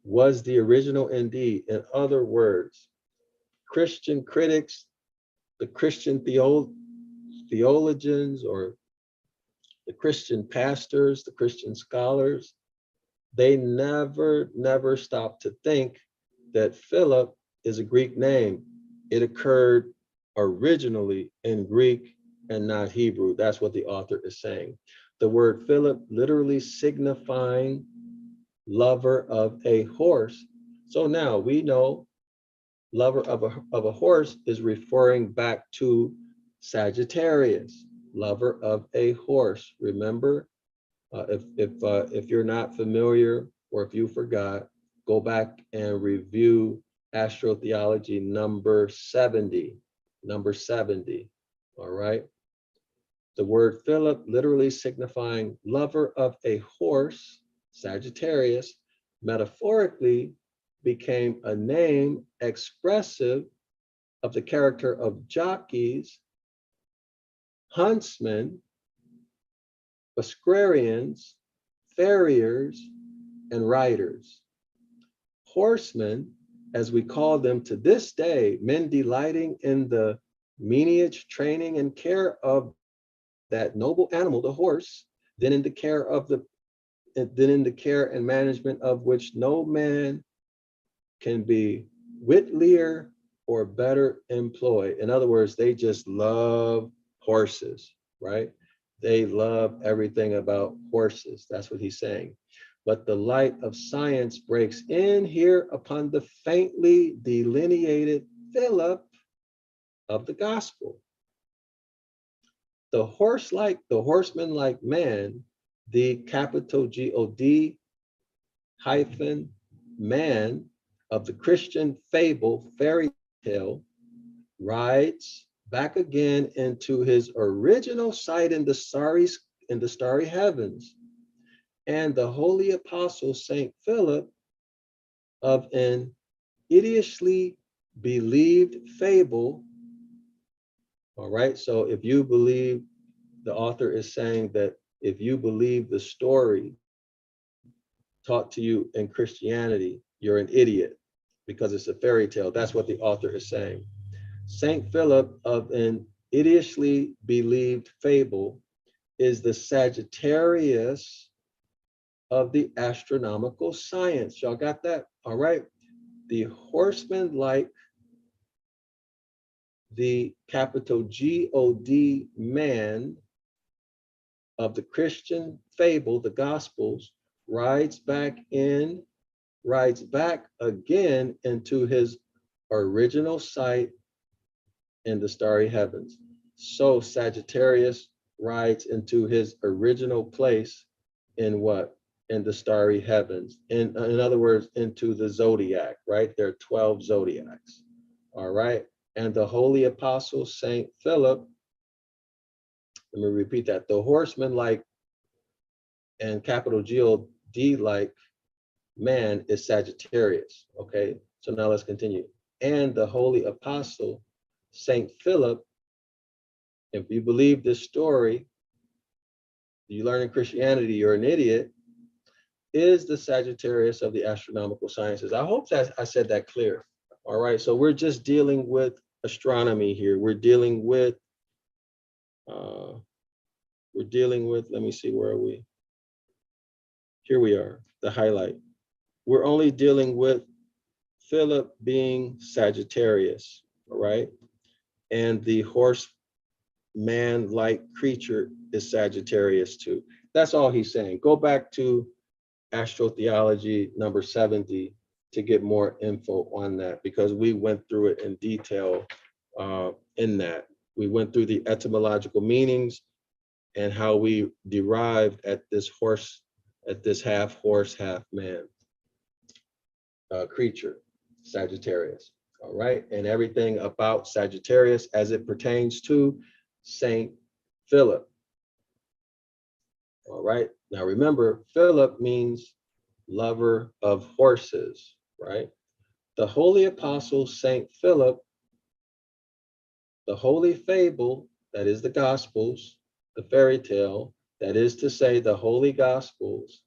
was the original indeed. In other words, Christian critics, the Christian theologians, or the Christian pastors, the Christian scholars, they never stopped to think that Philip is a Greek name. It occurred originally in Greek and not Hebrew. That's what the author is saying. The word Philip literally signifying lover of a horse. So now we know lover of a horse is referring back to Sagittarius, lover of a horse. Remember, if you're not familiar, or if you forgot, go back and review Astrotheology number 70. all right? The word Philip, literally signifying lover of a horse, Sagittarius, metaphorically became a name expressive of the character of jockeys, huntsmen, equestrians, farriers, and riders. Horsemen, as we call them to this day, men delighting in the lineage, training, and care of that noble animal, the horse, then in the care and management of which no man can be whitlier or better employed. In other words, they just love horses, right? They love everything about horses. That's what he's saying. But the light of science breaks in here upon the faintly delineated Philip of the gospel. The horseman-like man, the capital G-O-D hyphen man of the Christian fable, fairy tale, rides back again into his original site in the starry heavens. And the holy apostle Saint Philip of an idiotically believed fable. All right, so if you believe, the author is saying that if you believe the story taught to you in Christianity, you're an idiot because it's a fairy tale. That's what the author is saying. Saint Philip of an idiotically believed fable is the Sagittarius of the astronomical science. Y'all got that? All right. The horseman like the capital G-O-D man of the Christian fable, the Gospels, rides back again into his original site in the starry heavens. So Sagittarius rides into his original place in what? In the starry heavens. In other words, into the zodiac, right? There are 12 zodiacs, all right? And the holy apostle Saint Philip, let me repeat that, the horseman like and capital G-O-D like man is Sagittarius, okay? So now let's continue. And the holy apostle Saint Philip, if you believe this story, you learn in Christianity, you're an idiot, is the Sagittarius of the astronomical sciences. I hope that I said that clear. All right, so we're just dealing with astronomy here. We're dealing with, let me see, where are we? Here we are, the highlight. We're only dealing with Philip being Sagittarius, all right? And the horseman-like creature is Sagittarius too. That's all he's saying. Go back to Astrotheology number 70 to get more info on that, because we went through it in detail in that. We went through the etymological meanings and how we derived at this half horse, half man creature, Sagittarius. All right, and everything about Sagittarius as it pertains to Saint Philip. All right, now remember, Philip means lover of horses, right? The holy apostle Saint Philip, the holy fable, that is the Gospels, the fairy tale, that is to say the holy Gospels,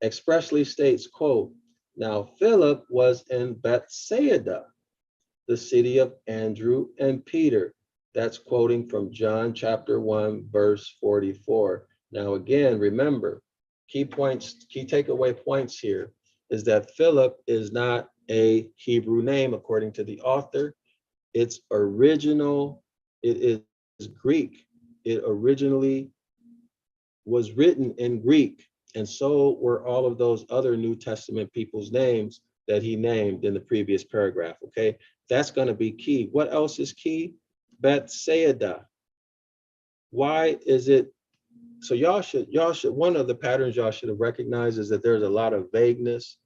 expressly states, quote, now Philip was in Bethsaida, the city of Andrew and Peter. That's quoting from John chapter 1, verse 44. Now again, remember, key takeaway points here is that Philip is not a Hebrew name according to the author. It's original, it is Greek. It originally was written in Greek, and so were all of those other New Testament people's names that he named in the previous paragraph, okay? That's gonna be key. What else is key? Bethsaida. Why is it? So y'all should, one of the patterns y'all should have recognized is that there's a lot of vagueness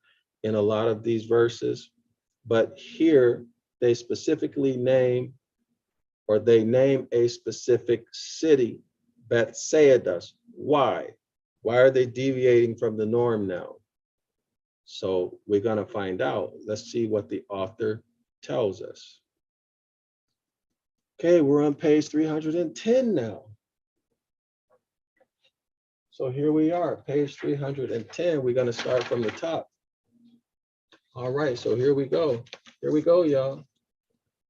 in a lot of these verses, but here they specifically name or they name a specific city, Bethsaida. Why? Why are they deviating from the norm now? So we're going to find out. Let's see what the author tells us. Okay, we're on page 310 now. So here we are, page 310. We're going to start from the top. All right, so here we go. Here we go, y'all.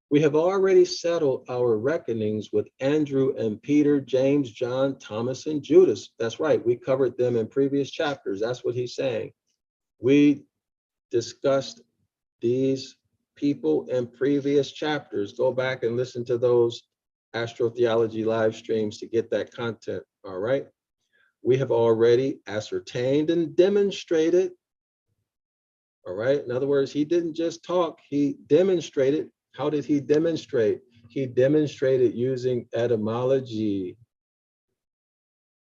We have already settled our reckonings with Andrew and Peter, James, John, Thomas, and Judas. That's right, we covered them in previous chapters. That's what he's saying. We discussed these people in previous chapters. Go back and listen to those Astrotheology live streams to get that content, all right? We have already ascertained and demonstrated, all right? In other words, he didn't just talk, he demonstrated. How did he demonstrate? He demonstrated using etymology,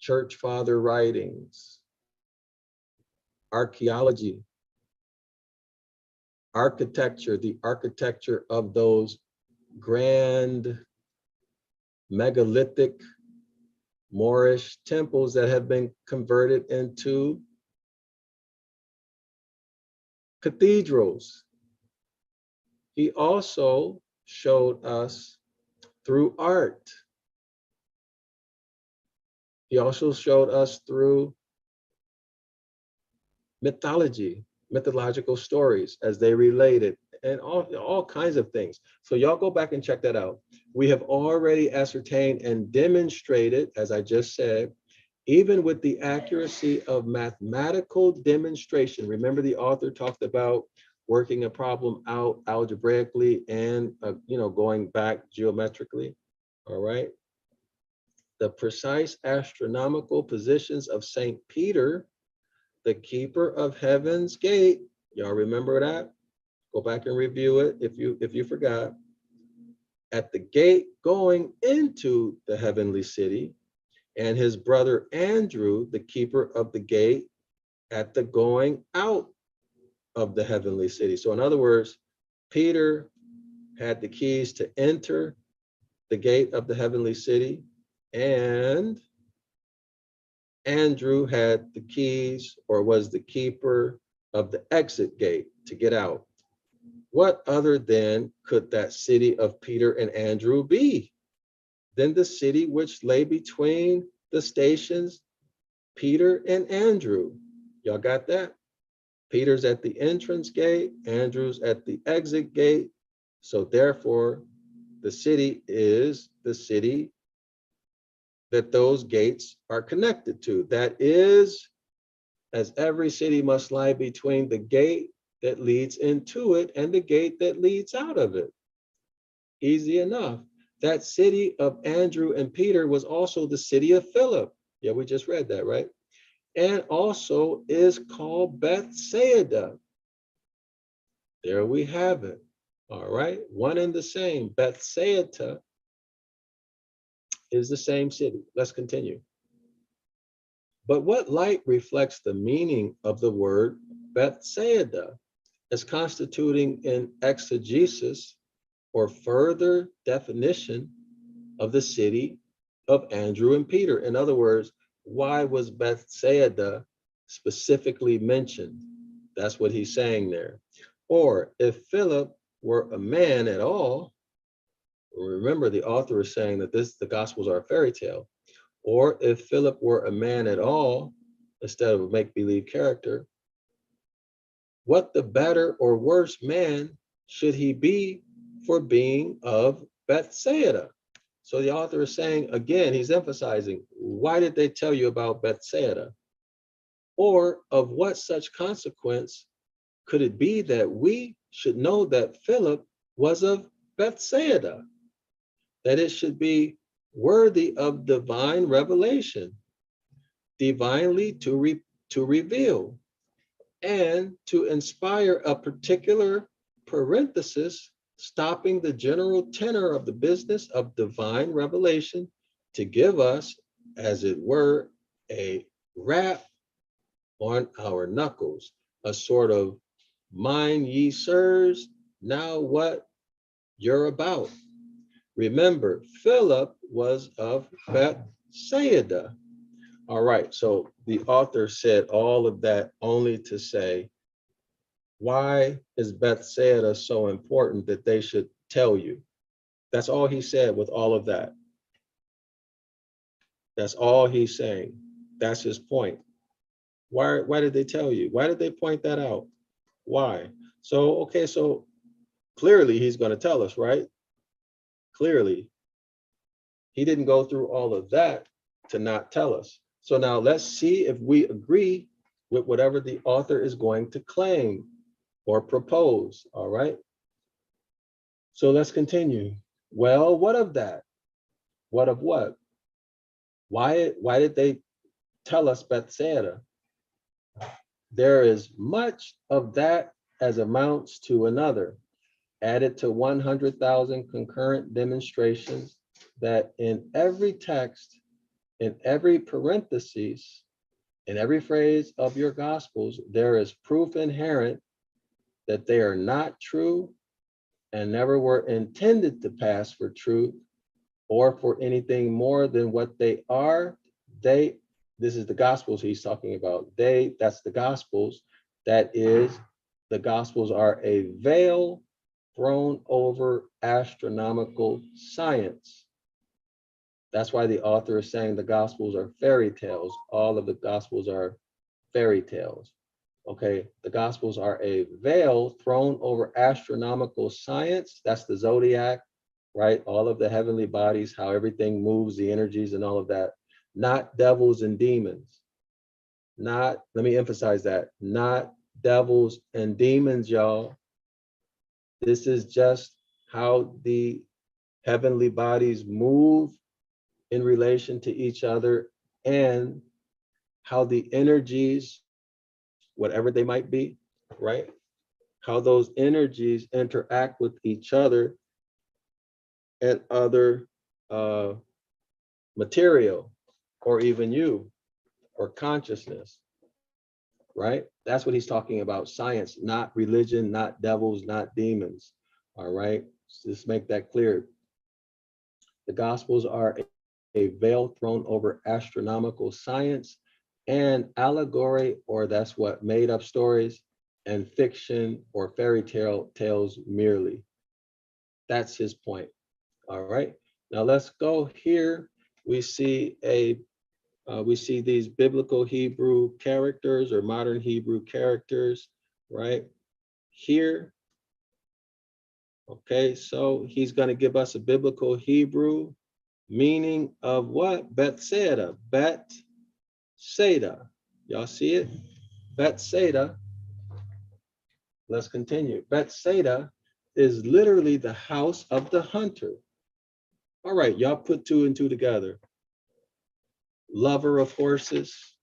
church father writings, archaeology, architecture, the architecture of those grand megalithic Moorish temples that have been converted into cathedrals. He also showed us through art. He also showed us through mythology, mythological stories as they related, and all kinds of things. So y'all go back and check that out. We have already ascertained and demonstrated, as I just said, even with the accuracy of mathematical demonstration. Remember, the author talked about working a problem out algebraically and going back geometrically. All right. The precise astronomical positions of Saint Peter, the keeper of heaven's gate. Y'all remember that? Go back and review it if you forgot. At the gate going into the heavenly city, and his brother Andrew, the keeper of the gate, at the going out of the heavenly city. So in other words, Peter had the keys to enter the gate of the heavenly city, and Andrew had the keys, or was the keeper of the exit gate to get out. What other then could that city of Peter and Andrew be than the city which lay between the stations Peter and Andrew? Y'all got that? Peter's at the entrance gate, Andrew's at the exit gate. So therefore, the city is the city that those gates are connected to. That is, as every city must lie between the gate that leads into it and the gate that leads out of it. Easy enough. That city of Andrew and Peter was also the city of Philip. Yeah, we just read that, right? And also is called Bethsaida. There we have it. All right, one and the same. Bethsaida is the same city. Let's continue. But what light reflects the meaning of the word Bethsaida as constituting an exegesis or further definition of the city of Andrew and Peter? In other words, why was Bethsaida specifically mentioned? That's what he's saying there. Or if Philip were a man at all, remember the author is saying that the Gospels are a fairy tale. Or if Philip were a man at all, instead of a make-believe character, what the better or worse man should he be for being of Bethsaida? So the author is saying, again, he's emphasizing, why did they tell you about Bethsaida? Or of what such consequence could it be that we should know that Philip was of Bethsaida? That it should be worthy of divine revelation, divinely to reveal, and to inspire a particular parenthesis, stopping the general tenor of the business of divine revelation to give us, as it were, a rap on our knuckles, a sort of mind ye sirs, now what you're about. Remember, Philip was of Bethsaida. All right, so the author said all of that only to say, why is Bethsaida so important that they should tell you? That's all he said with all of that. That's all he's saying. That's his point. Why did they tell you? Why did they point that out? Why? So, okay, so clearly he's going to tell us, right? Clearly. He didn't go through all of that to not tell us. So now let's see if we agree with whatever the author is going to claim or propose, all right? So let's continue. Well, what of that? What of what? Why did they tell us Bethsaida? There is much of that as amounts to another, added to 100,000 concurrent demonstrations that in every text, in every parenthesis, in every phrase of your gospels, there is proof inherent that they are not true and never were intended to pass for truth or for anything more than what they are. This is the gospels he's talking about. That's the gospels. That is, the gospels are a veil thrown over astronomical science. That's why the author is saying the gospels are fairy tales. All of the gospels are fairy tales. Okay, the gospels are a veil thrown over astronomical science. That's the zodiac, right? All of the heavenly bodies, how everything moves, the energies and all of that. Not devils and demons. Let me emphasize that, not devils and demons, y'all. This is just how the heavenly bodies move in relation to each other and how the energies, whatever they might be, right? How those energies interact with each other and other material, or even you, or consciousness, right? That's what he's talking about, science, not religion, not devils, not demons, all right? So just make that clear. The Gospels are a veil thrown over astronomical science and allegory, or that's what, made up stories, and fiction or fairy tales merely. That's his point. All right. Now let's go here. We see these biblical Hebrew characters or modern Hebrew characters, right? Here. Okay, so he's going to give us a biblical Hebrew meaning of what? Bethsaida. Bethsaida. Y'all see it? Bethsaida. Let's continue. Bethsaida is literally the house of the hunter. All right, y'all put two and two together. Lover of horses,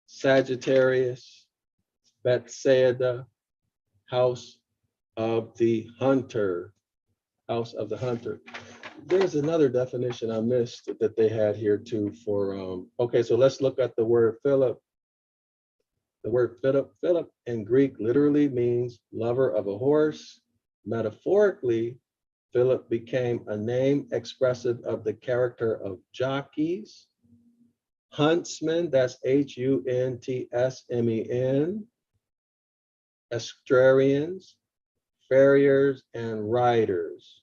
Sagittarius, Bethsaida, house of the hunter. House of the hunter. There's another definition I missed that they had here too for, okay, so let's look at the word Philip. The word Philip in Greek literally means lover of a horse. Metaphorically, Philip became a name expressive of the character of jockeys, huntsmen, that's Huntsmen, equestrians, farriers, and riders.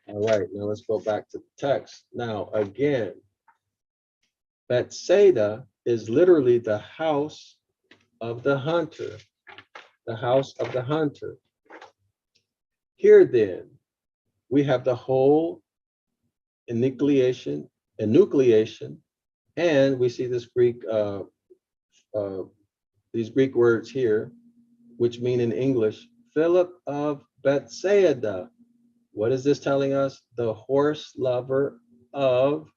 All right, now let's go back to the text. Now, again, Bethsaida is literally the house of the hunter, the house of the hunter. Here then, we have the whole enucleation, and we see this these Greek words here, which mean in English, Philip of Bethsaida. What is this telling us? The horse lover of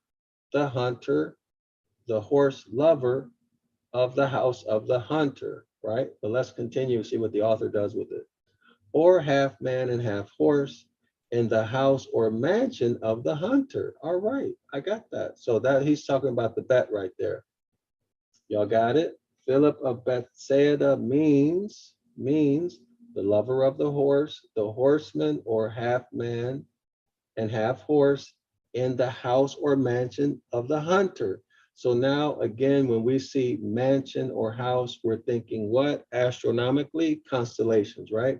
the hunter, the horse lover of the house of the hunter, right? But let's continue, see what the author does with it. Or half man and half horse in the house or mansion of the hunter. All right, I got that. So that he's talking about the bet right there. Y'all got it? Philip of Bethsaida means the lover of the horse, the horseman or half man and half horse in the house or mansion of the hunter. So now again, when we see mansion or house, we're thinking what? Astronomically, constellations, right?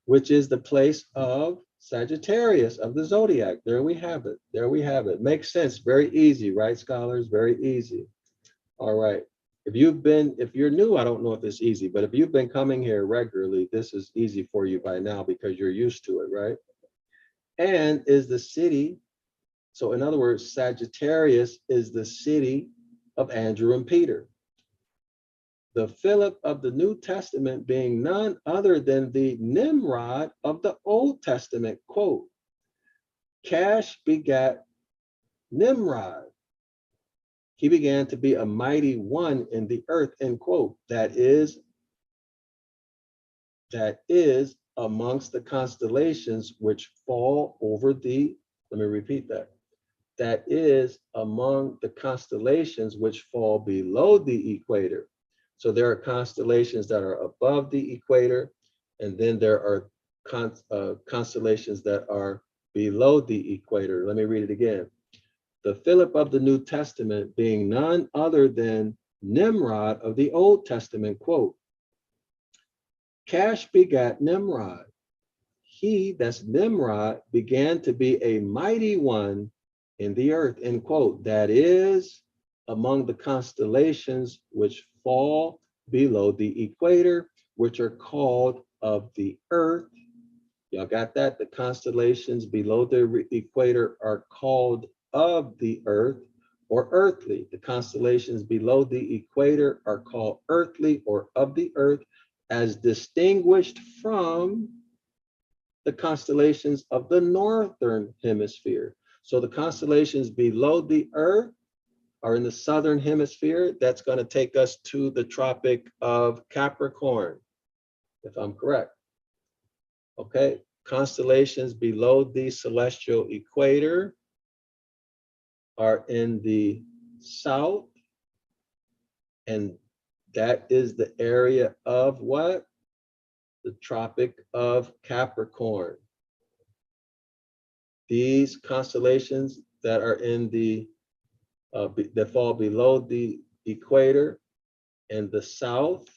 Which is the place of Sagittarius of the zodiac. There we have it. There we have it. Makes sense. Very easy, right, scholars? Very easy. All right. If you're new, I don't know if it's easy, but if you've been coming here regularly, this is easy for you by now because you're used to it, right? And is the city, so in other words, Sagittarius is the city of Andrew and Peter. The Philip of the New Testament being none other than the Nimrod of the Old Testament, quote, Cash begat Nimrod. He began to be a mighty one in the earth, end quote. That is amongst the constellations which fall over the, let me repeat that. That is among the constellations which fall below the equator. So there are constellations that are above the equator, and then there are constellations that are below the equator. Let me read it again. The Philip of the New Testament being none other than Nimrod of the Old Testament, quote, Cash begat Nimrod. He, that's Nimrod, began to be a mighty one in the earth, end quote. That is among the constellations which fall below the equator, which are called of the earth. Y'all got that? The constellations below the equator are called of the earth or earthly. The constellations below the equator are called earthly or of the earth, as distinguished from the constellations of the northern hemisphere. So the constellations below the earth are in the southern hemisphere. That's going to take us to the Tropic of Capricorn, if I'm correct. Okay, constellations below the celestial equator are in the south, and that is the area of what? The Tropic of Capricorn. These constellations that are in the that fall below the equator in the south,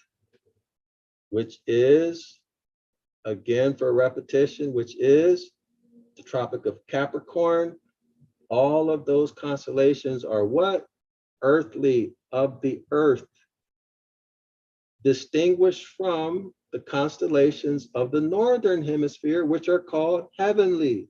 which is, again for repetition, which is the Tropic of Capricorn. All of those constellations are what? Earthly, of the earth, distinguished from the constellations of the northern hemisphere, which are called heavenly.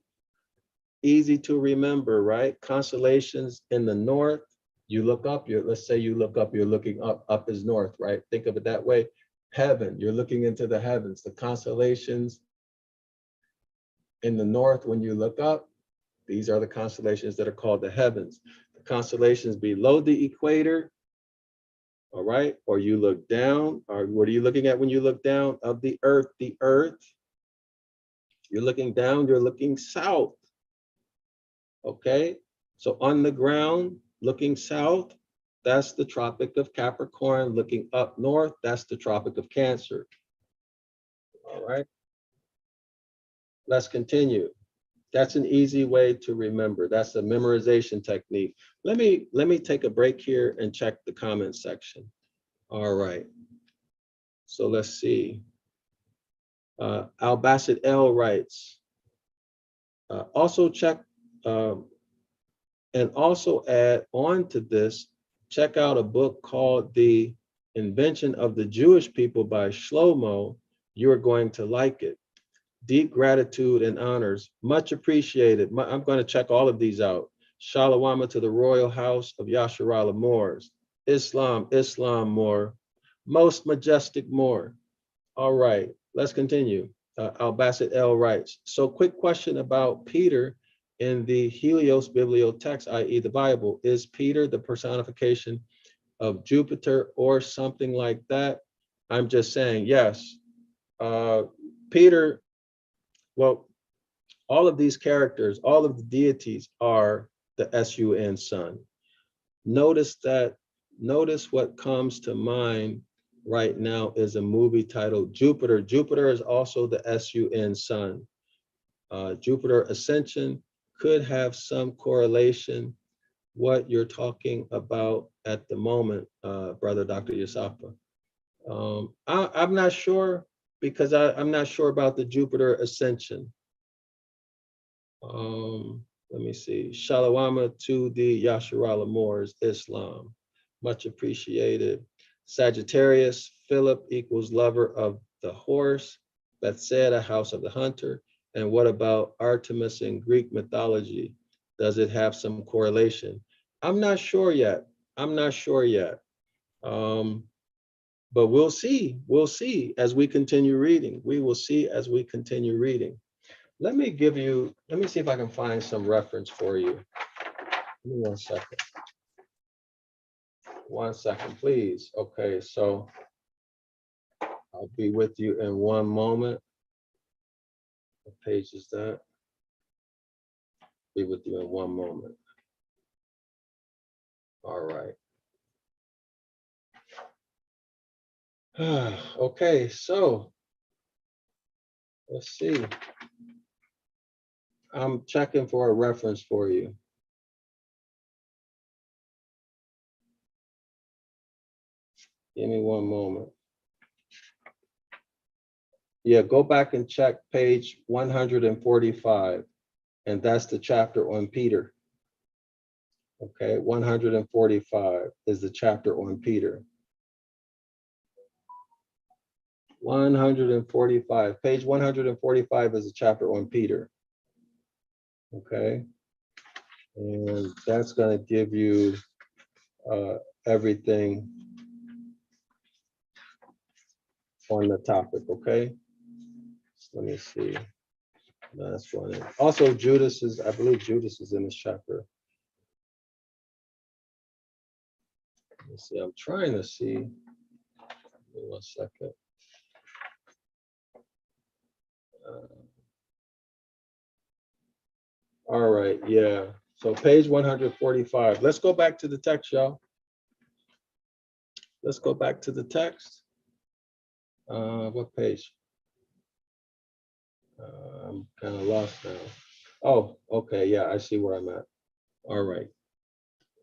Easy to remember, right? Constellations in the north, you look up, let's say you look up, you're looking up is north, right? Think of it that way. Heaven, you're looking into the heavens. The constellations in the north, when you look up, these are the constellations that are called the heavens. The constellations below the equator, all right, or you look down, or what are you looking at when you look down? Of the earth, you're looking down, you're looking south. Okay, so on the ground, looking south, that's the Tropic of Capricorn. Looking up north, that's the Tropic of Cancer. All right, let's continue. That's an easy way to remember. That's a memorization technique. Let me take a break here and check the comment section. All right, so let's see. Al-Basit-El writes, also check, and also add on to this, check out a book called The Invention of the Jewish People by Shlomo. You're going to like it. Deep gratitude and honors, much appreciated. I'm going to check all of these out. Shalawama to the Royal House of Yasharallah Moors. Islam Moor. Most majestic Moor. All right, let's continue. Al-Basit-El writes, so quick question about Peter in the Helios Bibliotext, i.e. the Bible. Is Peter the personification of Jupiter or something like that? I'm just saying, yes. Peter, well, all of these characters, all of the deities are the S-U-N sun. Notice what comes to mind right now is a movie titled Jupiter. Jupiter is also the S-U-N sun. Jupiter Ascension could have some correlation what you're talking about at the moment, brother Dr. Yasapa. I'm not sure because I'm not sure about the Jupiter ascension. Let me see. Shalawama to the Yasharala Moors, Islam. Much appreciated. Sagittarius, Philip equals lover of the horse. Bethsaida, house of the hunter. And what about Artemis in Greek mythology? Does it have some correlation? I'm not sure yet. I'm not sure yet. But we'll see. We'll see as we continue reading. We will see as we continue reading. Let me see if I can find some reference for you. Give me 1 second. 1 second, please. Okay, so I'll be with you in one moment. What page is that? Be with you in one moment. All right. Okay, so let's see. I'm checking for a reference for you. Give me one moment. Yeah, go back and check page 145, and that's the chapter on Peter. Okay, 145 is the chapter on Peter. 145, page 145 is a chapter on Peter. Okay, and that's going to give you everything on the topic. Okay, let me see. That's one. Also, Judas is, I believe Judas is in this chapter. Let me see. I'm trying to see. Give me 1 second. All right, yeah. So page 145. Let's go back to the text, y'all. Let's go back to the text. What page? I'm kind of lost now. Oh, okay, yeah, I see where I'm at. All right,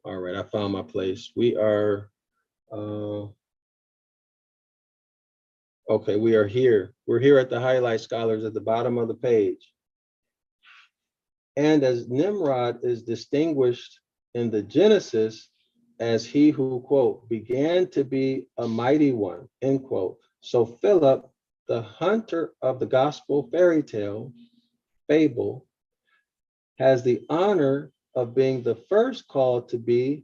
I found my place. We are, okay, we are here. We're here at the highlight scholars at the bottom of the page. And as Nimrod is distinguished in the Genesis as he who, quote, began to be a mighty one, end quote. So Philip, the hunter of the gospel fairy tale, fable, has the honor of being the first called to be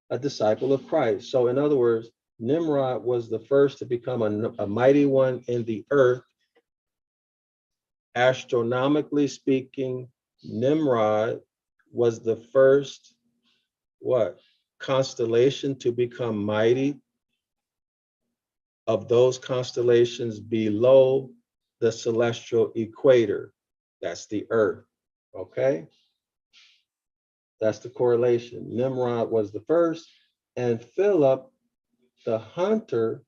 a disciple of Christ. So in other words, Nimrod was the first to become a mighty one in the earth. Astronomically speaking, Nimrod was the first, what? Constellation to become mighty of those constellations below the celestial equator. That's the earth, okay? That's the correlation. Nimrod was the first, and Philip, the hunter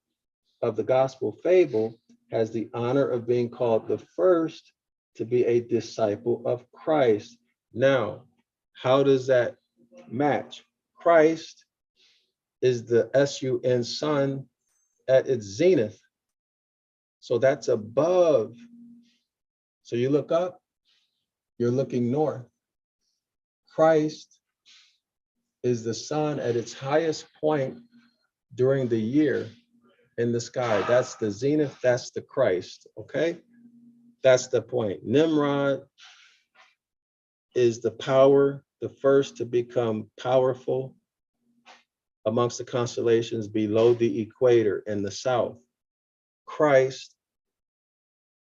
of the gospel fable, has the honor of being called the first to be a disciple of Christ. Now, how does that match? Christ is the sun, sun at its zenith. So that's above. So you look up, you're looking north. Christ is the sun at its highest point during the year in the sky. That's the zenith, that's the Christ, okay? That's the point. Nimrod is the power, the first to become powerful amongst the constellations below the equator in the south. Christ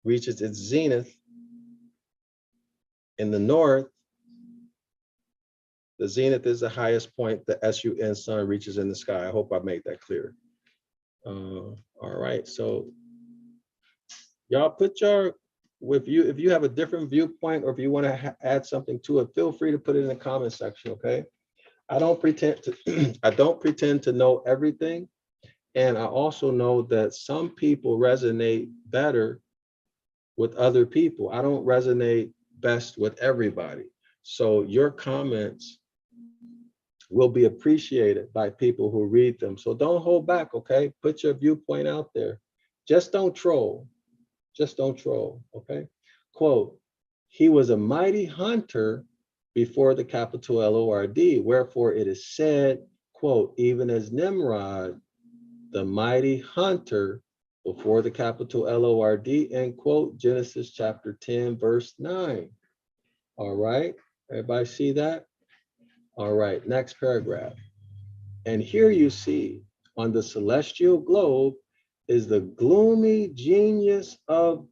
reaches its zenith in the north. The zenith is the highest point the sun reaches in the sky. I hope I made that clear. All right, so y'all put your, if you have a different viewpoint or if you want to add something to it, feel free to put it in the comment section, okay? I don't pretend to know everything. And I also know that some people resonate better with other people. I don't resonate best with everybody. So your comments will be appreciated by people who read them. So don't hold back, okay? Put your viewpoint out there. Just don't troll. Just don't troll, okay? Quote, he was a mighty hunter before the capital L-O-R-D, wherefore it is said, quote, even as Nimrod, the mighty hunter before the capital L-O-R-D, end quote, Genesis chapter 10, verse 9. All right, everybody see that? All right, next paragraph. And here you see on the celestial globe is the gloomy genius of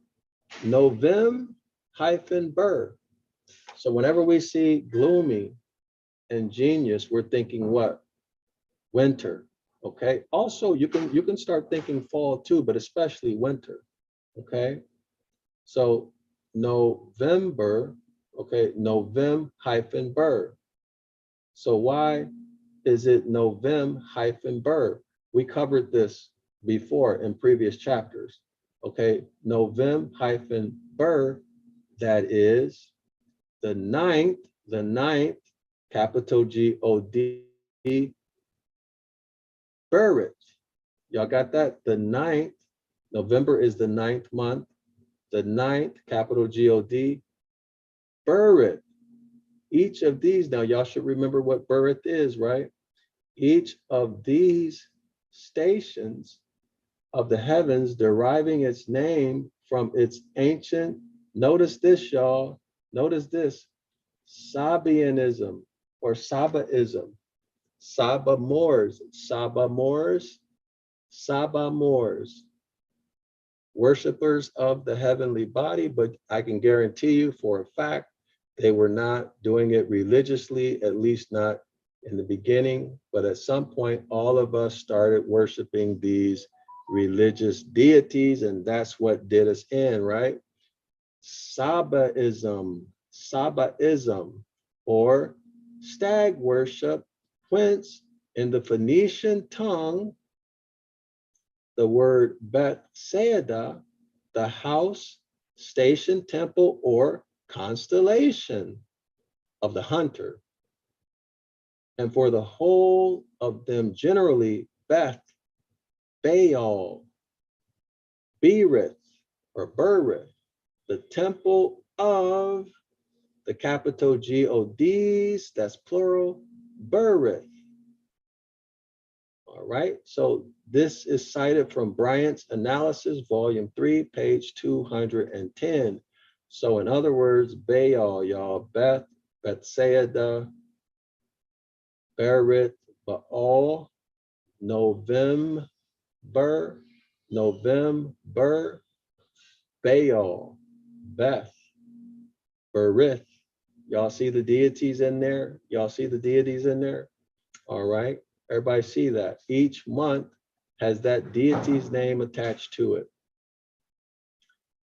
Novem-Ber. So whenever we see gloomy and genius, we're thinking what? Winter. Okay. Also, you can start thinking fall too, but especially winter. Okay. So November. Okay. Novem-Ber. So why is it Novem-Ber? We covered this before in previous chapters. Okay. Novem-Ber, that is the ninth, capital G-O-D, Berit. Y'all got that? The ninth, November is the ninth month. The ninth, capital G-O-D, Berit. Each of these, now y'all should remember what Berit is, right? Each of these stations of the heavens deriving its name from its ancient, notice this, y'all, notice this, Sabianism or Sabaism, Saba Moors, worshipers of the heavenly body, but I can guarantee you for a fact, they were not doing it religiously, at least not in the beginning, but at some point, all of us started worshiping these religious deities, and that's what did us in, right? Sabaism, or stag worship, whence in the Phoenician tongue, the word Bethsaida, the house, station, temple, or constellation of the hunter. And for the whole of them generally, Beth, Baal, Berith, or Berith, the temple of the capital G-O-Ds, that's plural, Berith. All right, so this is cited from Bryant's Analysis, Volume 3, page 210. So in other words, Baal, y'all, Bethsaida, Berith, Baal, November, Baal, Beth, Berith. Y'all see the deities in there? Y'all see the deities in there? All right. Everybody see that? Each month has that deity's name attached to it.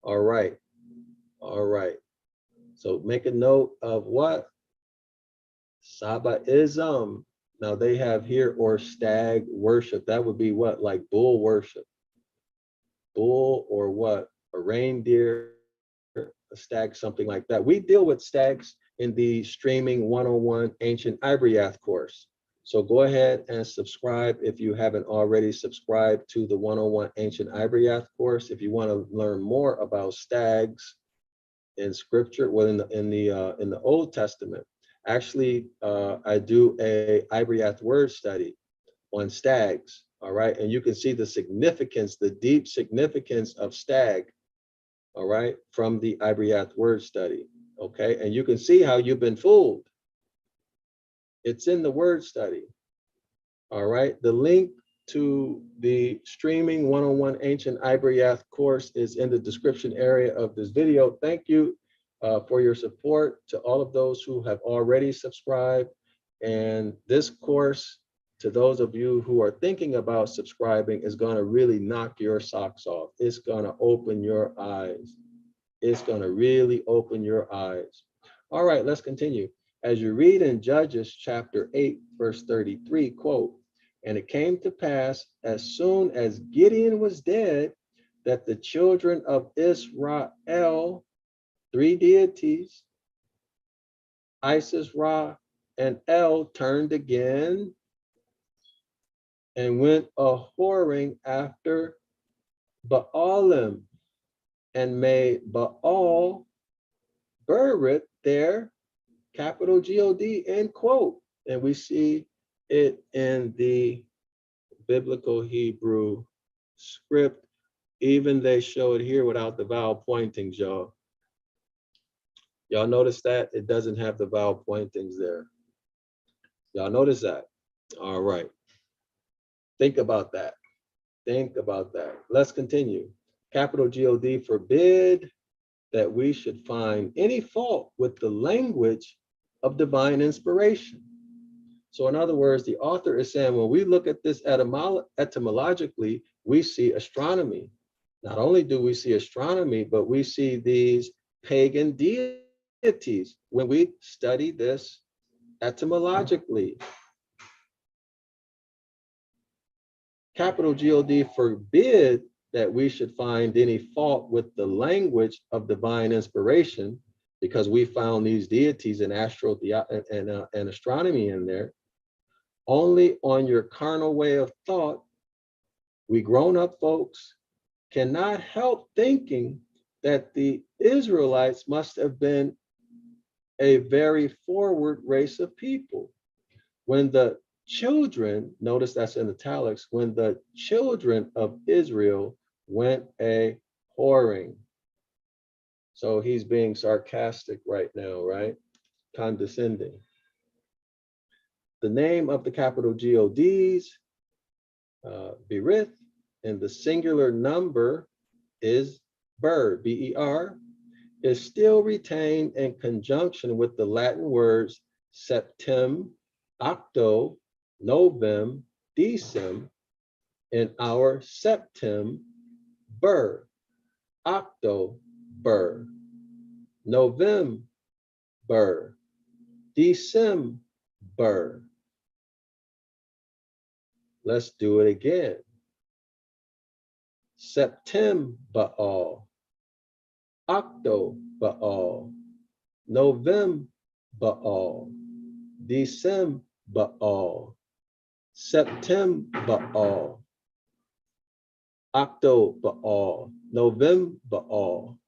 All right. All right. So make a note of what? Sabaism. Now they have here, or stag worship. That would be what? Like bull worship. Bull or what? A reindeer, a stag, something like that. We deal with stags in the streaming 101 Ancient Ibaryath course. So go ahead and subscribe if you haven't already subscribed to the 101 Ancient Ibaryath course. If you want to learn more about stags in scripture, well, in the Old Testament. Actually, I do a Ibaryath word study on stags. All right, and you can see the significance, the deep significance of stag. All right, from the Ibaryath word study. Okay, and you can see how you've been fooled. It's in the word study. All right, the link to the streaming 101 Ancient Ibaryath course is in the description area of this video. Thank you for your support to all of those who have already subscribed. And this course, to those of you who are thinking about subscribing, is going to really knock your socks off. It's going to open your eyes. It's going to really open your eyes. All right, let's continue. As you read in Judges chapter 8, verse 33, quote, and it came to pass as soon as Gideon was dead, that the children of Israel, three deities, Isis, Ra, and El turned again and went a whoring after Baalim and made Baal Berith their capital G-O-D, end quote. And we see it in the biblical Hebrew script. Even they show it here without the vowel pointings, y'all. Y'all notice that? It doesn't have the vowel pointings there. Y'all notice that? All right. Think about that. Think about that. Let's continue. Capital G-O-D, forbid that we should find any fault with the language of divine inspiration. So in other words, the author is saying, when we look at this etymologically, we see astronomy. Not only do we see astronomy, but we see these pagan deities when we study this etymologically. Capital G-O-D, forbid that we should find any fault with the language of divine inspiration, because we found these deities in astrotheology and astronomy in there. Only on your carnal way of thought, we grown-up folks cannot help thinking that the Israelites must have been a very forward race of people. When the children, notice that's in italics, when the children of Israel went a whoring. So he's being sarcastic right now, right? Condescending. The name of the capital G-O-Ds, Berith, and the singular number is Ber, B-E-R, is still retained in conjunction with the Latin words septem, octo, novem, decem, in our septem, Ber, octo, Ber, novem, Ber, decem, Ber. Let's do it again. Septem Baal, Octo Baal, Novem Baal, Decem Baal, Septem Baal, Octo Baal, Novem Baal,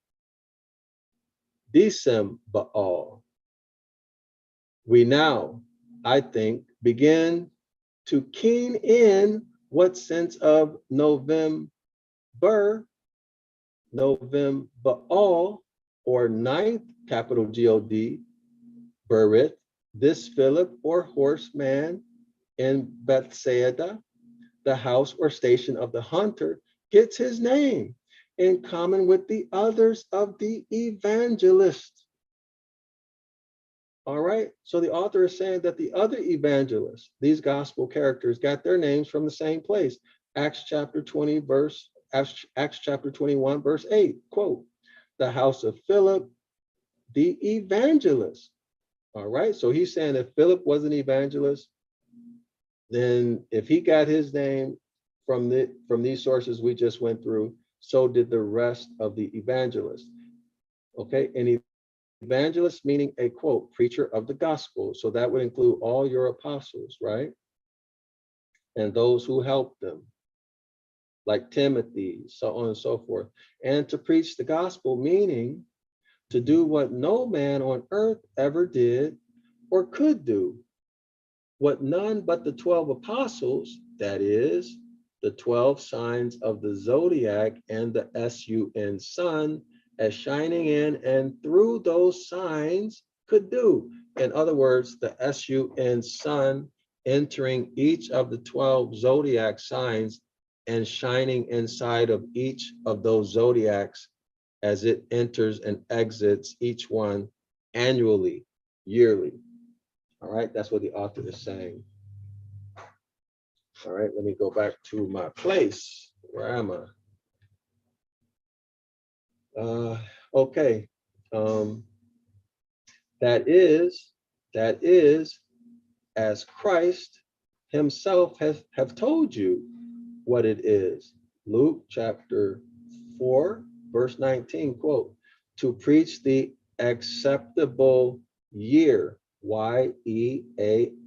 Decem Baal. We now, I think, begin to keen in what sense of November, Baal, or ninth, capital G-O-D, Berith, this Philip or horseman in Bethsaida, the house or station of the hunter, gets his name in common with the others of the evangelist. All right, so the author is saying that the other evangelists, these gospel characters, got their names from the same place. Acts chapter 21, verse 8, quote, the house of Philip, the evangelist. All right, so he's saying if Philip was an evangelist, then if he got his name from these sources we just went through, so did the rest of the evangelists. Okay, and evangelist meaning a, quote, preacher of the gospel. So that would include all your apostles, right? And those who helped them, like Timothy, so on and so forth. And to preach the gospel, meaning to do what no man on earth ever did or could do, what none but the 12 apostles, that is, the 12 signs of the zodiac and the sun, sun, as shining in and through those signs could do. In other words, the sun, sun, entering each of the 12 zodiac signs and shining inside of each of those zodiacs as it enters and exits each one annually, yearly. All right, that's what the author is saying. All right, let me go back to my place. Where am I? Okay, that is as Christ himself have told you what it is. Luke chapter 4, verse 19, quote, to preach the acceptable year Y-E-A-R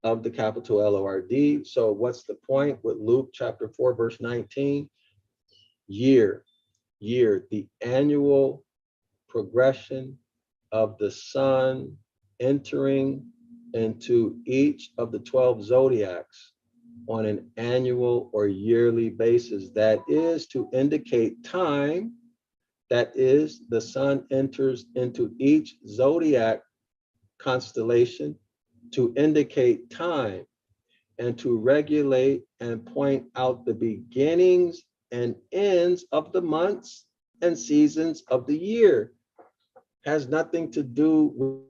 of the capital L-O-R-D. So what's the point with Luke chapter 4, verse 19? Year, the annual progression of the sun entering into each of the 12 zodiacs on an annual or yearly basis. That is to indicate time. That is, the sun enters into each zodiac constellation to indicate time and to regulate and point out the beginnings and ends of the months and seasons of the year. Has nothing to do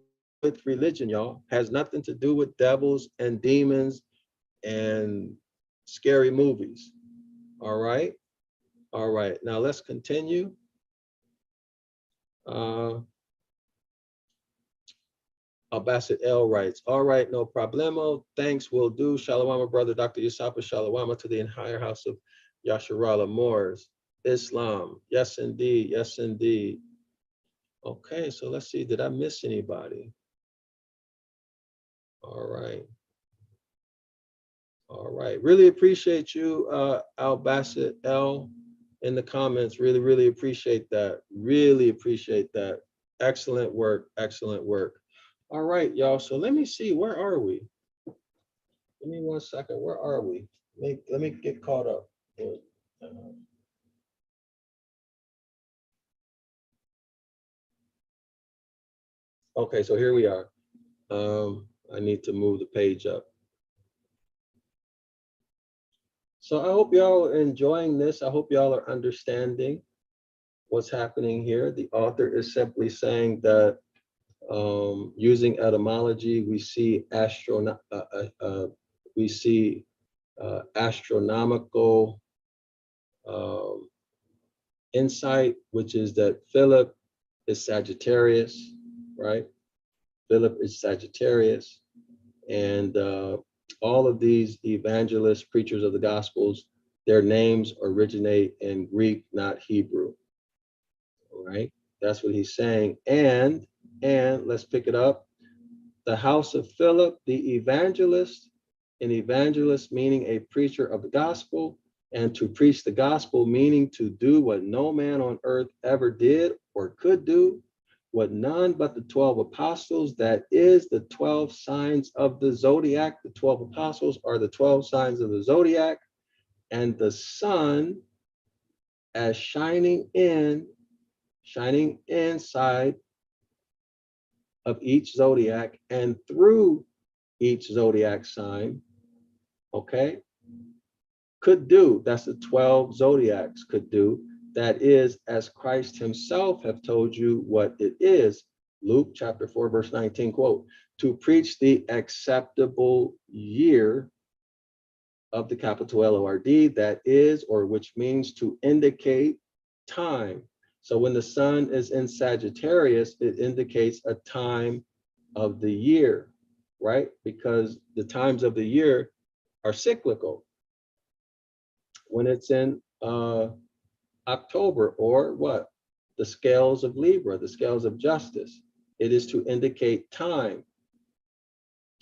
with religion, y'all. Has nothing to do with devils and demons and scary movies. All right. All right. Now let's continue. Al-Basit-El writes, all right, no problemo. Thanks, will do. Shalom, my brother, Dr. Dryasapa. Shalom to the entire house of Yasharala Moors. Islam. Yes, indeed. Yes, indeed. Okay, so let's see. Did I miss anybody? All right. All right. Really appreciate you, Al-Basit-El, in the comments. Really, really appreciate that. Really appreciate that. Excellent work. Excellent work. All right, y'all. So let me see. Where are we? Give me 1 second. Where are we? Let me get caught up. Okay, so here we are. I need to move the page up. So I hope y'all are enjoying this. I hope y'all are understanding what's happening here. The author is simply saying that using etymology, we see astronomical insight, which is that Philip is Sagittarius, right? Philip is Sagittarius, and all of these evangelists, preachers of the Gospels, their names originate in Greek, not Hebrew. All right, that's what he's saying. And let's pick it up. The house of Philip, the evangelist, an evangelist meaning a preacher of the gospel, and to preach the gospel meaning to do what no man on earth ever did or could do, what none but the 12 apostles, that is the 12 signs of the zodiac. The 12 apostles are the 12 signs of the zodiac, and the sun as shining inside of each zodiac and through each zodiac sign, okay, could do. That's the 12 zodiacs could do. That is, as Christ himself have told you what it is. Luke chapter 4, verse 19, quote, to preach the acceptable year of the capital L-O-R-D, that is, or which means to indicate time. So when the sun is in Sagittarius, it indicates a time of the year, right? Because the times of the year are cyclical. When it's in October, or what? The scales of Libra, the scales of justice, it is to indicate time,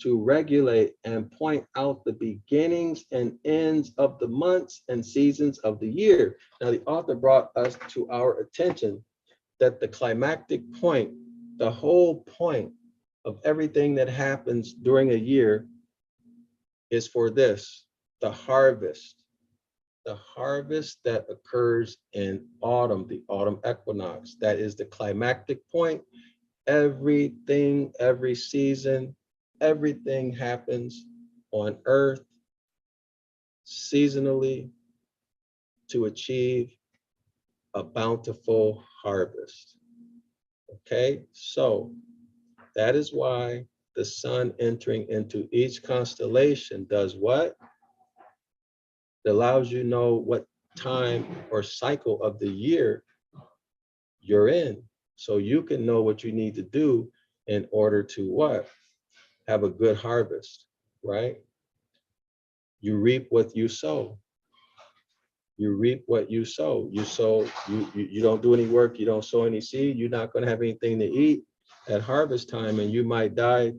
to regulate and point out the beginnings and ends of the months and seasons of the year. Now, the author brought us to our attention that the climactic point, the whole point of everything that happens during a year is for this, the harvest that occurs in autumn, the autumn equinox. That is the climactic point. Everything, every season, everything happens on earth seasonally to achieve a bountiful harvest. Okay, so that is why the sun entering into each constellation does what? It allows you to know what time or cycle of the year you're in, so you can know what you need to do in order to what? Have a good harvest, right? You reap what you sow. You reap what you sow. You don't do any work, you don't sow any seed, you're not going to have anything to eat. at harvest time, and you might die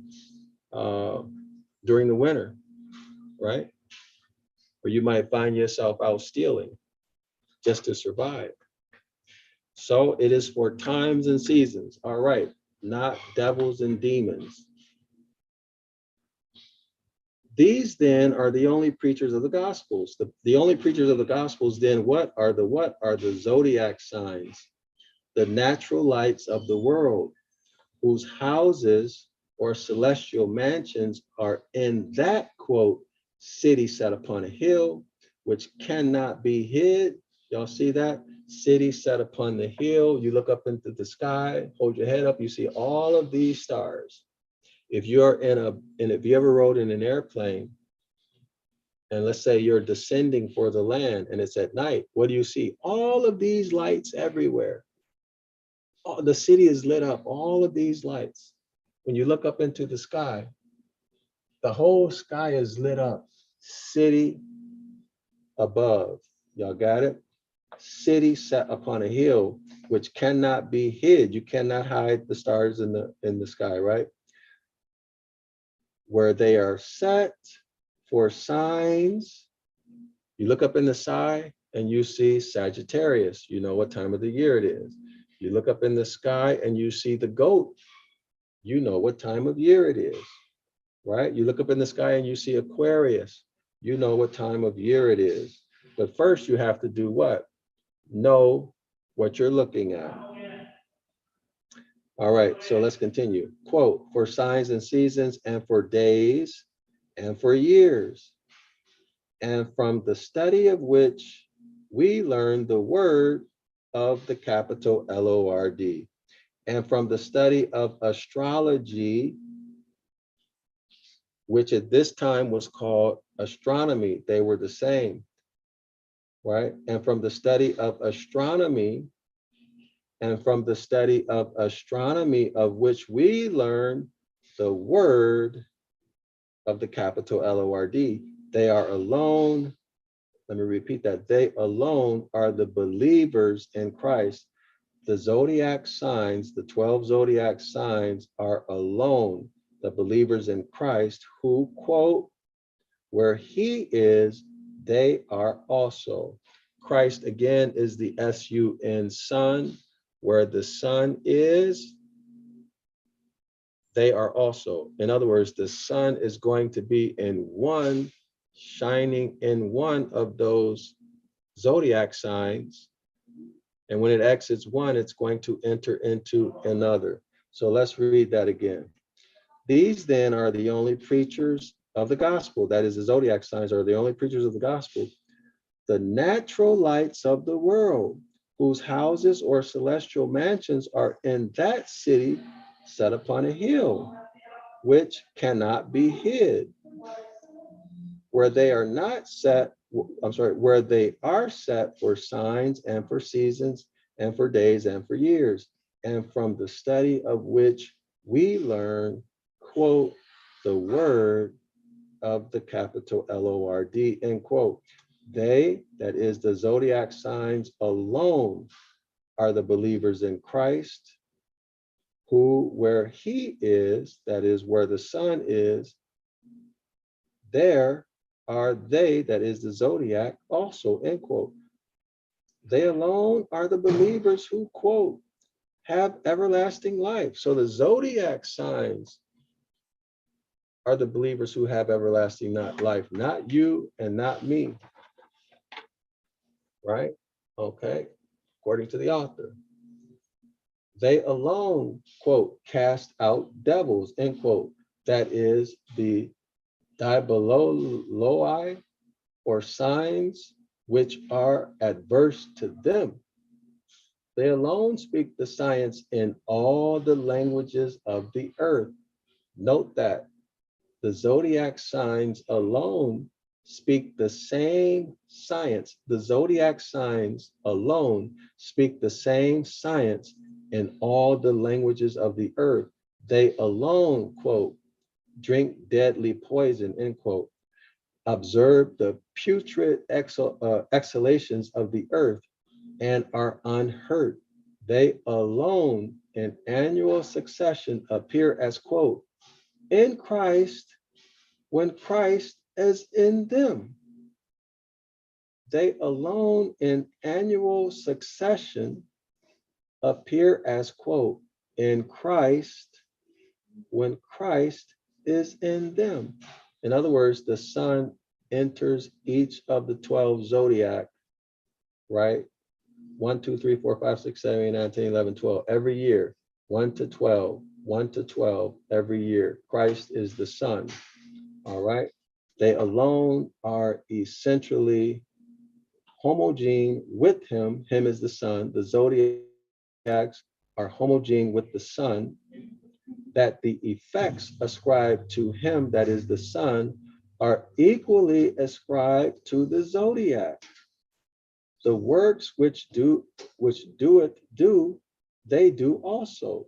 during the winter, right? Or you might find yourself out stealing just to survive. So it is for times and seasons, all right, not devils and demons. These then are the only preachers of the Gospels. The only preachers of the Gospels then what are the zodiac signs, the natural lights of the world, whose houses or celestial mansions are in that, quote, city set upon a hill, which cannot be hid. Y'all see that? City set upon the hill. You look up into the sky, hold your head up, you see all of these stars. If you're if you ever rode in an airplane, and let's say you're descending for the land and it's at night, what do you see? All of these lights everywhere. Oh, the city is lit up, all of these lights. When you look up into the sky, the whole sky is lit up. City above. Y'all got it? City set upon a hill, which cannot be hid. You cannot hide the stars in the sky, right? Where they are set for signs. You look up in the sky and you see Sagittarius. You know what time of the year it is. You look up in the sky and you see the goat. You know what time of year it is, right? You look up in the sky and you see Aquarius. You know what time of year it is. But first you have to do what? Know what you're looking at. All right, so let's continue. Quote, for signs and seasons and for days and for years, and from the study of which we learn the word of the capital L-O-R-D, and from the study of astrology, which at this time was called astronomy. They were the same, right? And from the study of astronomy, and from the study of astronomy of which we learn the word of the capital L-O-R-D. They are alone, let me repeat that, they alone are the believers in Christ. The zodiac signs, the 12 zodiac signs are alone the believers in Christ who, quote, where he is, they are also. Christ again is the S-U-N, Son. Where the sun is, they are also. In other words, the sun is going to be in one, shining in one of those zodiac signs. And when it exits one, it's going to enter into another. So let's read that again. These then are the only preachers of the gospel. That is, the zodiac signs are the only preachers of the gospel. The natural lights of the world, whose houses or celestial mansions are in that city set upon a hill, which cannot be hid, where they are not set, where they are set for signs and for seasons and for days and for years, and from the study of which we learn, quote, the word of the capital L-O-R-D, end quote. They, that is the zodiac signs alone, are the believers in Christ, who, where he is, that is where the sun is, there are they, that is the zodiac, also, end quote. They alone are the believers who, quote, have everlasting life. So the zodiac signs are the believers who have everlasting life, not you and not me. Right? Okay, according to the author. They alone, quote, cast out devils, end quote. That is the diaboloi, or signs which are adverse to them. They alone speak the science in all the languages of the earth. Note that the zodiac signs alone speak the same science. The zodiac signs alone speak the same science in all the languages of the earth. They alone, quote, drink deadly poison, end quote, observe the putrid exhalations of the earth and are unhurt. They alone, in annual succession appear as, quote, in Christ when Christ is in them. They alone in annual succession appear as, quote, in Christ when Christ is in them. In other words, the sun enters each of the 12 zodiac, right? 1, 2, 3, 4, 5, 6, 7, 8, 9, 10, 11, 12, every year, 1 to 12, 1 to 12 every year. Christ is the sun, all right? They alone are essentially homogene with him. Him is the sun. The zodiacs are homogene with the sun, that the effects ascribed to him, that is the sun, are equally ascribed to the zodiac. The works which doeth do, they do also.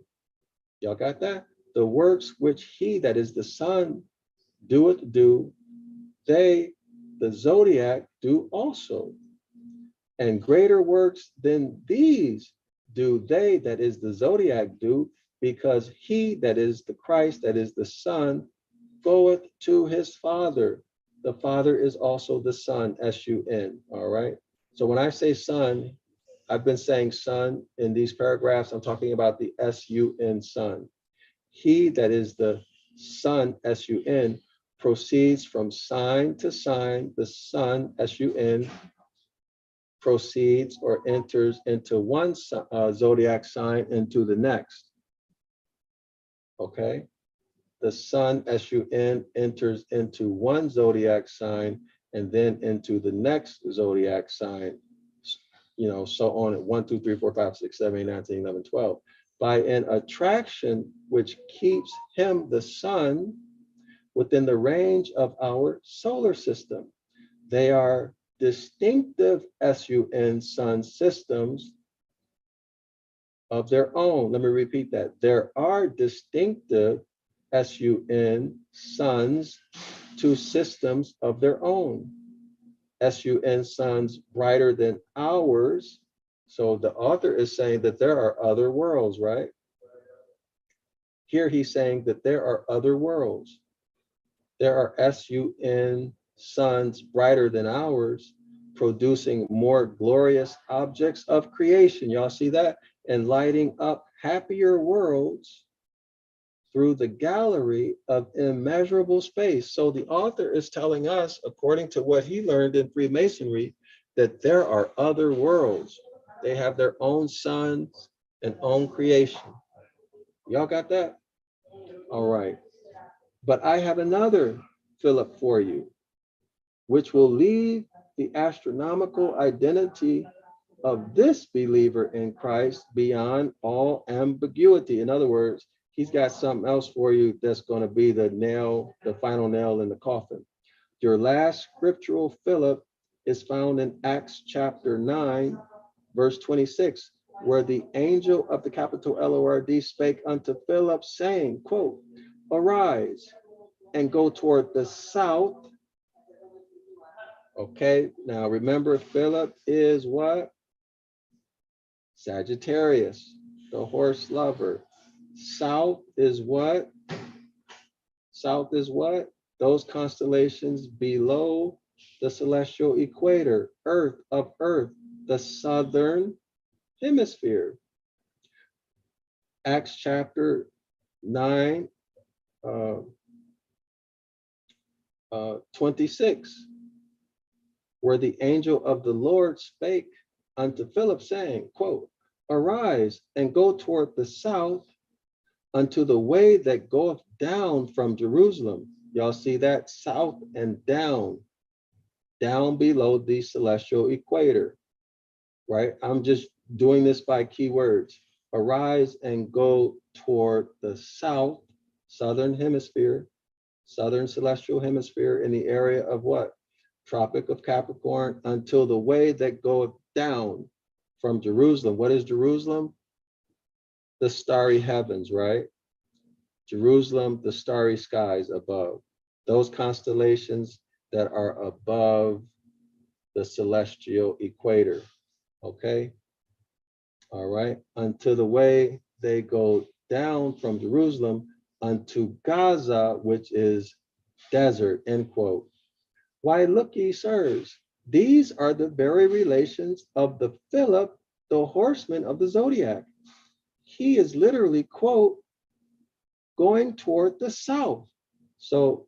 Y'all got that? The works which he, that is the sun, doeth do, they, the zodiac, do also. And greater works than these do they, that is the zodiac, do, because he, that is the Christ, that is the Son, goeth to his Father. The Father is also the Son, S-U-N, all right? So when I say Son, I've been saying Son in these paragraphs, I'm talking about the S-U-N, Son. He, that is the Son, S-U-N, proceeds from sign to sign. The Son, S-U-N, proceeds or enters into one zodiac sign into the next. Okay, the sun, S-U-N, enters into one zodiac sign and then into the next zodiac sign, you know, so on at 1, 2, 3, 4, 5, 6, 7, 8, 9, 10, 11, 12, by an attraction which keeps him, the sun, within the range of our solar system. They are distinctive S-U-N sun systems of their own. Let me repeat that. There are distinctive S-U-N suns to systems of their own. S-U-N suns brighter than ours. So the author is saying that there are other worlds, right? Here he's saying that there are other worlds. There are S-U-N suns brighter than ours, producing more glorious objects of creation. Y'all see that? And lighting up happier worlds through the gallery of immeasurable space. So the author is telling us, according to what he learned in Freemasonry, that there are other worlds. They have their own suns and own creation. Y'all got that? All right. But I have another Philip for you, which will leave the astronomical identity of this believer in Christ beyond all ambiguity. In other words, he's got something else for you that's going to be the nail, the final nail in the coffin. Your last scriptural Philip is found in Acts chapter 9, verse 26, where the angel of the capital L-O-R-D spake unto Philip, saying, quote, arise and go toward the south. Okay, now remember, Philip is what? Sagittarius, the horse lover. South is what? South is what? Those constellations below the celestial equator, Earth of Earth, the southern hemisphere. Acts chapter 9, 26, where the angel of the Lord spake unto Philip, saying, quote, arise and go toward the south unto the way that goeth down from Jerusalem. Y'all see that? South and down below the celestial equator, right? I'm just doing this by keywords. Arise and go toward the south, southern hemisphere, southern celestial hemisphere, in the area of what? Tropic of Capricorn, until the way that goeth down from Jerusalem. What is Jerusalem? The starry heavens, right? Jerusalem, the starry skies above. Those constellations that are above the celestial equator, okay? All right, unto the way they go down from Jerusalem unto Gaza, which is desert, end quote. Why, look ye, sirs, these are the very relations of the Philip, the horseman of the zodiac. He is literally, quote, going toward the south. So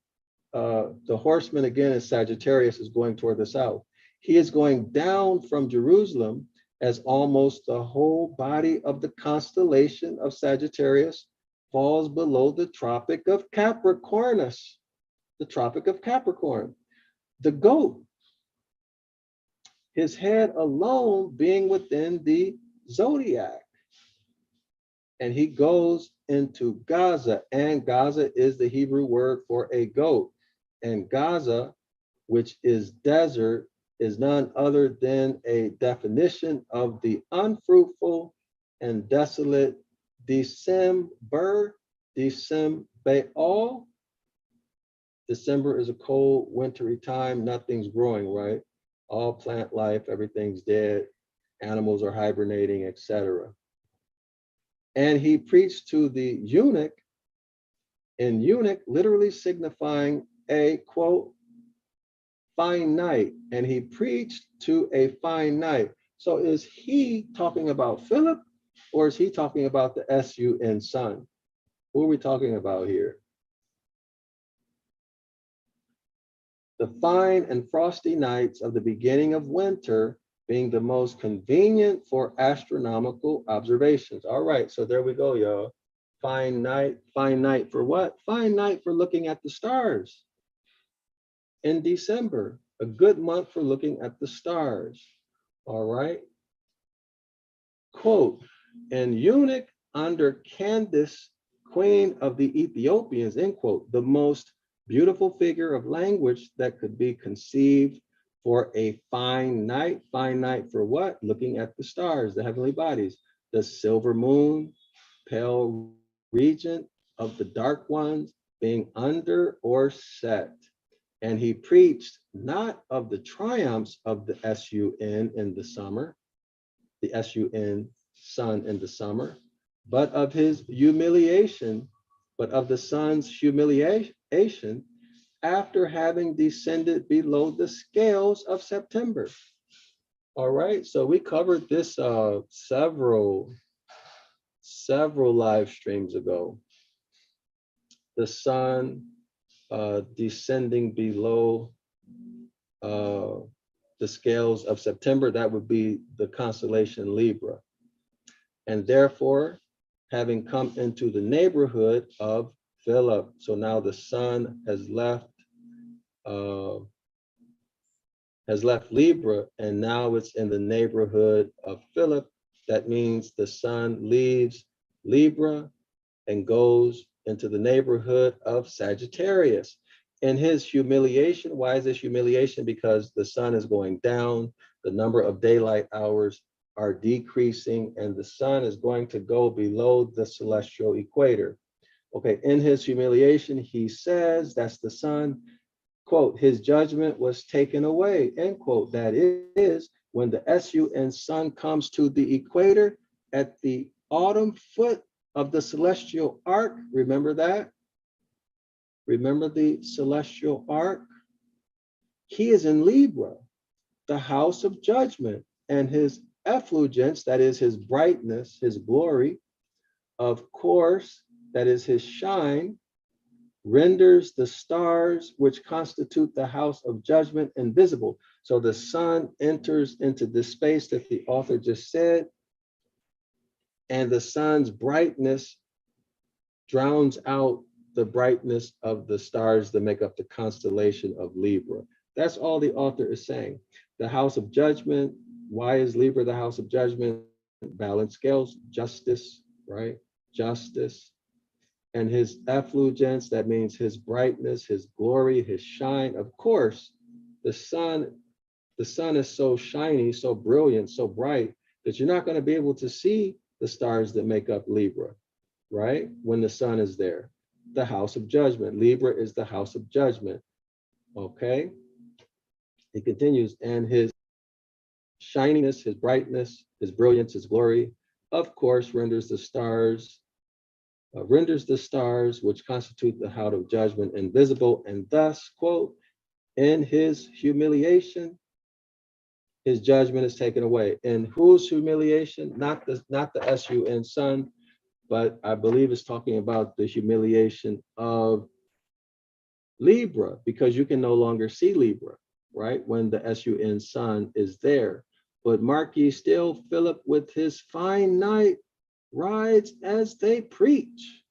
the horseman, again, is Sagittarius, is going toward the south. He is going down from Jerusalem as almost the whole body of the constellation of Sagittarius falls below the Tropic of Capricornus, the Tropic of Capricorn. The goat, his head alone being within the zodiac. And he goes into Gaza, and Gaza is the Hebrew word for a goat. And Gaza, which is desert, is none other than a definition of the unfruitful and desolate December. December is a cold, wintry time. Nothing's growing, right? All plant life, everything's dead. Animals are hibernating, etc. And he preached to the eunuch, and eunuch literally signifying a, quote, fine night. And he preached to a fine night. So is he talking about Philip, or is he talking about the sun, sun? Who are we talking about here? The fine and frosty nights of the beginning of winter being the most convenient for astronomical observations. All right, so there we go, y'all. Fine night for what? Fine night for looking at the stars in December, a good month for looking at the stars. All right. Quote, and eunuch under Candace, queen of the Ethiopians, end quote, the most beautiful figure of language that could be conceived for a fine night. Fine night for what? Looking at the stars, the heavenly bodies, the silver moon, pale regent of the dark ones being under or set. And he preached not of the triumphs of the sun in the summer, the sun in the summer, but of his humiliation, but of the sun's humiliation after having descended below the scales of September. All right, so we covered this several live streams ago. The sun descending below the scales of September, that would be the constellation Libra. And therefore, having come into the neighborhood of Philip. So now the sun has left Libra, and now it's in the neighborhood of Philip. That means the sun leaves Libra and goes into the neighborhood of Sagittarius. In his humiliation, why is this humiliation? Because the sun is going down, the number of daylight hours are decreasing, and the sun is going to go below the celestial equator. Okay, in his humiliation, he says, that's the sun, quote, his judgment was taken away, end quote. That is, when the sun comes to the equator at the autumn foot of the celestial arc, remember that? Remember the celestial arc? He is in Libra, the house of judgment, and his effulgence, that is his brightness, his glory, of course, that is his shine, renders the stars which constitute the house of judgment invisible. So the sun enters into this space that the author just said, and the sun's brightness drowns out the brightness of the stars that make up the constellation of Libra. That's all the author is saying. The house of judgment, why is Libra the house of judgment? Balanced scales, justice, right? Justice. And his effulgence, that means his brightness, his glory, his shine. Of course, the sun is so shiny, so brilliant, so bright that you're not going to be able to see the stars that make up Libra, right? When the sun is there. The house of judgment. Libra is the house of judgment. Okay. It continues, and his shininess, his brightness, his brilliance, his glory, of course, renders the stars, which constitute the house of judgment, invisible, and thus, quote, in his humiliation, his judgment is taken away. In whose humiliation? Not the sun sun, but I believe it's talking about the humiliation of Libra, because you can no longer see Libra, right? When the sun sun is there. But mark ye still Philip with his fine knight rides as they preach.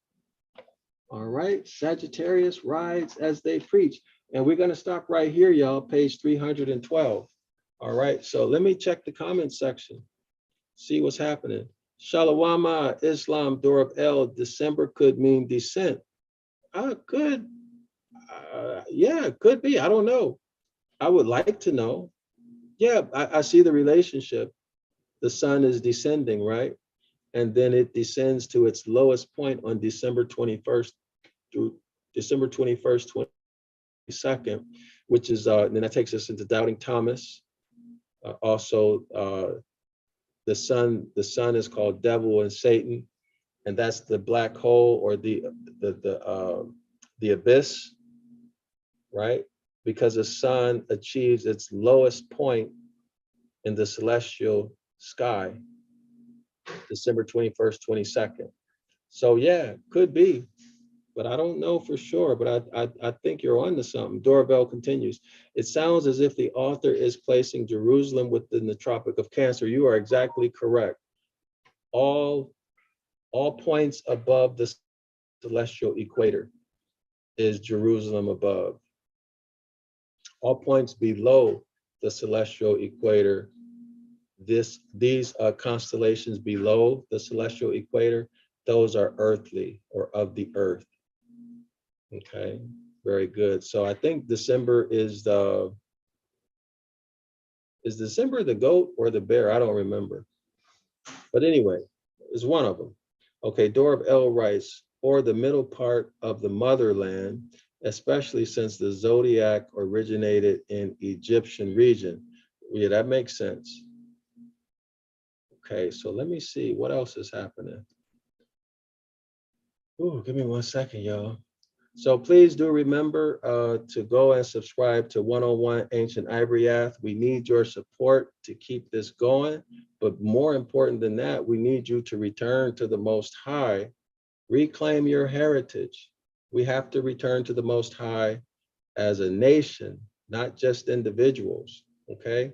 All right, Sagittarius rides as they preach. And we're going to stop right here, y'all, page 312. All right, so let me check the comment section, see what's happening. Shalawama, Islam, Darrell-El, December could mean descent. Could, yeah, could be. I don't know. I would like to know. Yeah, I see the relationship. The sun is descending, right? And then it descends to its lowest point on December 21st through December 21st, 22nd, which is, then that takes us into Doubting Thomas. Also, the sun is called Devil and Satan, and that's the black hole or the abyss, right? Because the sun achieves its lowest point in the celestial sky, December 21st, 22nd. So yeah, could be, but I don't know for sure, but I think you're onto something. Darrell-El continues. It sounds as if the author is placing Jerusalem within the Tropic of Cancer. You are exactly correct. All points above the celestial equator is Jerusalem above. All points below the celestial equator, these constellations below the celestial equator, those are earthly or of the earth. Okay, very good. So I think December is December the goat or the bear? I don't remember. But anyway, it's one of them. Okay, Darrell-El writes, or the middle part of the motherland, especially since the zodiac originated in Egyptian region. Yeah, that makes sense. Okay, so let me see what else is happening. Ooh, give me 1 second, y'all. So please do remember to go and subscribe to 101 Ancient Ibaryath. We need your support to keep this going. But more important than that, we need you to return to the Most High. Reclaim your heritage. We have to return to the Most High as a nation, not just individuals, okay?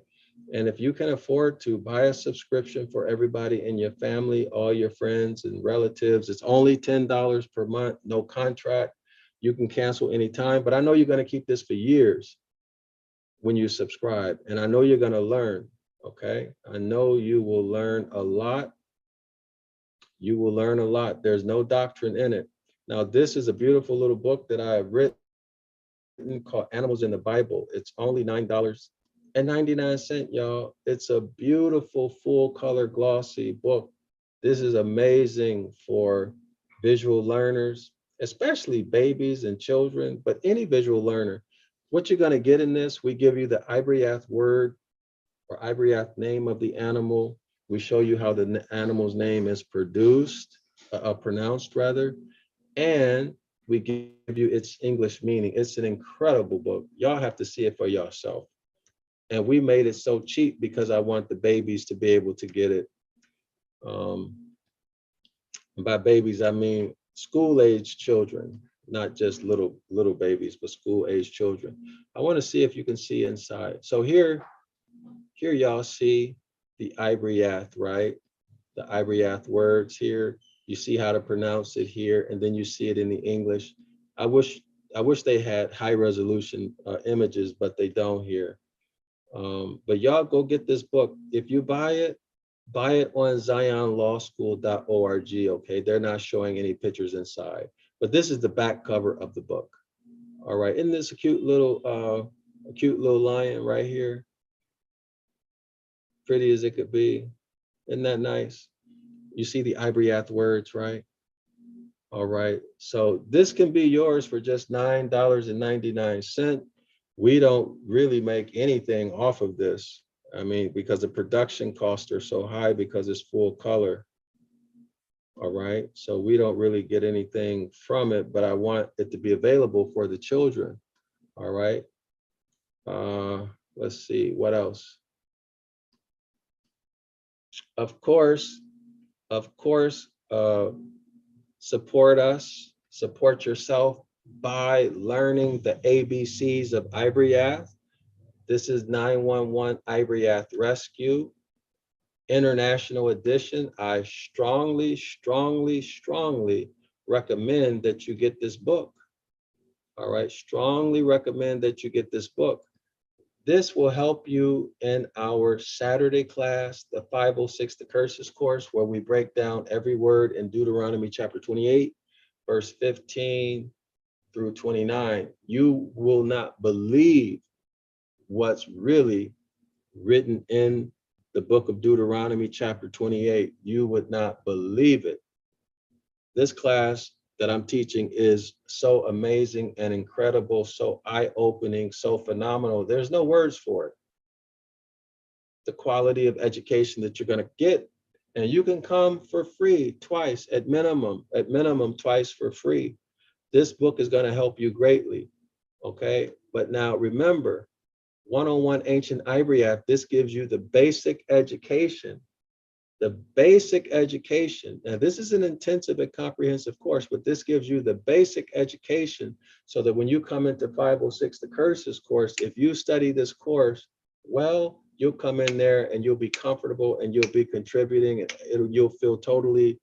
And if you can afford to buy a subscription for everybody in your family, all your friends and relatives, it's only $10 per month, no contract. You can cancel anytime, but I know you're going to keep this for years when you subscribe. And I know you're going to learn, okay? I know you will learn a lot. You will learn a lot. There's no doctrine in it. Now, this is a beautiful little book that I have written called Animals in the Bible. It's only $9.99, y'all. It's a beautiful full color glossy book. This is amazing for visual learners, especially babies and children, but any visual learner. What you're going to get in this, we give you the Ibaryath word or Ibaryath name of the animal. We show you how the animal's name is pronounced rather, and we give you its English meaning. It's an incredible book. Y'all have to see it for yourself. And we made it so cheap because I want the babies to be able to get it. By babies, I mean school-age children, not just little babies, but school-age children. I want to see if you can see inside. So here y'all see the Ibaryath, right? The Ibaryath words here. You see how to pronounce it here, and then you see it in the English. I wish they had high resolution images, but they don't here. But y'all go get this book. If you buy it on zionlawschool.org, okay? They're not showing any pictures inside, but this is the back cover of the book. All right, isn't this a cute little lion right here? Pretty as it could be. Isn't that nice? You see the Ibaryath words, right? All right, so this can be yours for just $9.99. We don't really make anything off of this. I mean, because the production costs are so high because it's full color. All right. So we don't really get anything from it, but I want it to be available for the children. All right. Let's see, what else? Of course, support us, support yourself by learning the ABCs of Ibaryath. This is 911 Ibaryath Rescue, International Edition. I strongly recommend that you get this book. All right, strongly recommend that you get this book. This will help you in our Saturday class, the 506 The Curses course, where we break down every word in Deuteronomy chapter 28, verse 15 through 29. You will not believe what's really written in the book of Deuteronomy chapter 28. You would not believe it. This class that I'm teaching is so amazing and incredible, so eye-opening, so phenomenal. There's no words for it. The quality of education that you're going to get, and you can come for free twice at minimum twice for free. This book is going to help you greatly. Okay, but now remember, 101 Ancient Ibaryath, this gives you the basic education. The basic education. Now, this is an intensive and comprehensive course, but this gives you the basic education so that when you come into 506 The Curses course, if you study this course, well, you'll come in there and you'll be comfortable and you'll be contributing. You'll feel totally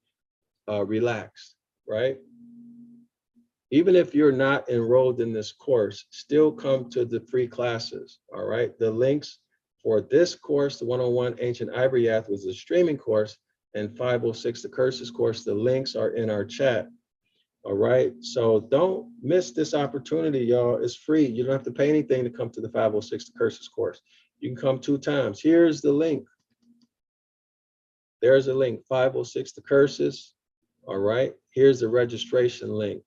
relaxed, right? Even if you're not enrolled in this course, still come to the free classes, all right? The links for this course, the 101 Ancient Ibaryath, was a streaming course, and 506 The Curses course, the links are in our chat, all right? So don't miss this opportunity, y'all. It's free. You don't have to pay anything to come to the 506 The Curses course. You can come 2 times. Here's the link. There's a link, 506 The Curses, all right? Here's the registration link.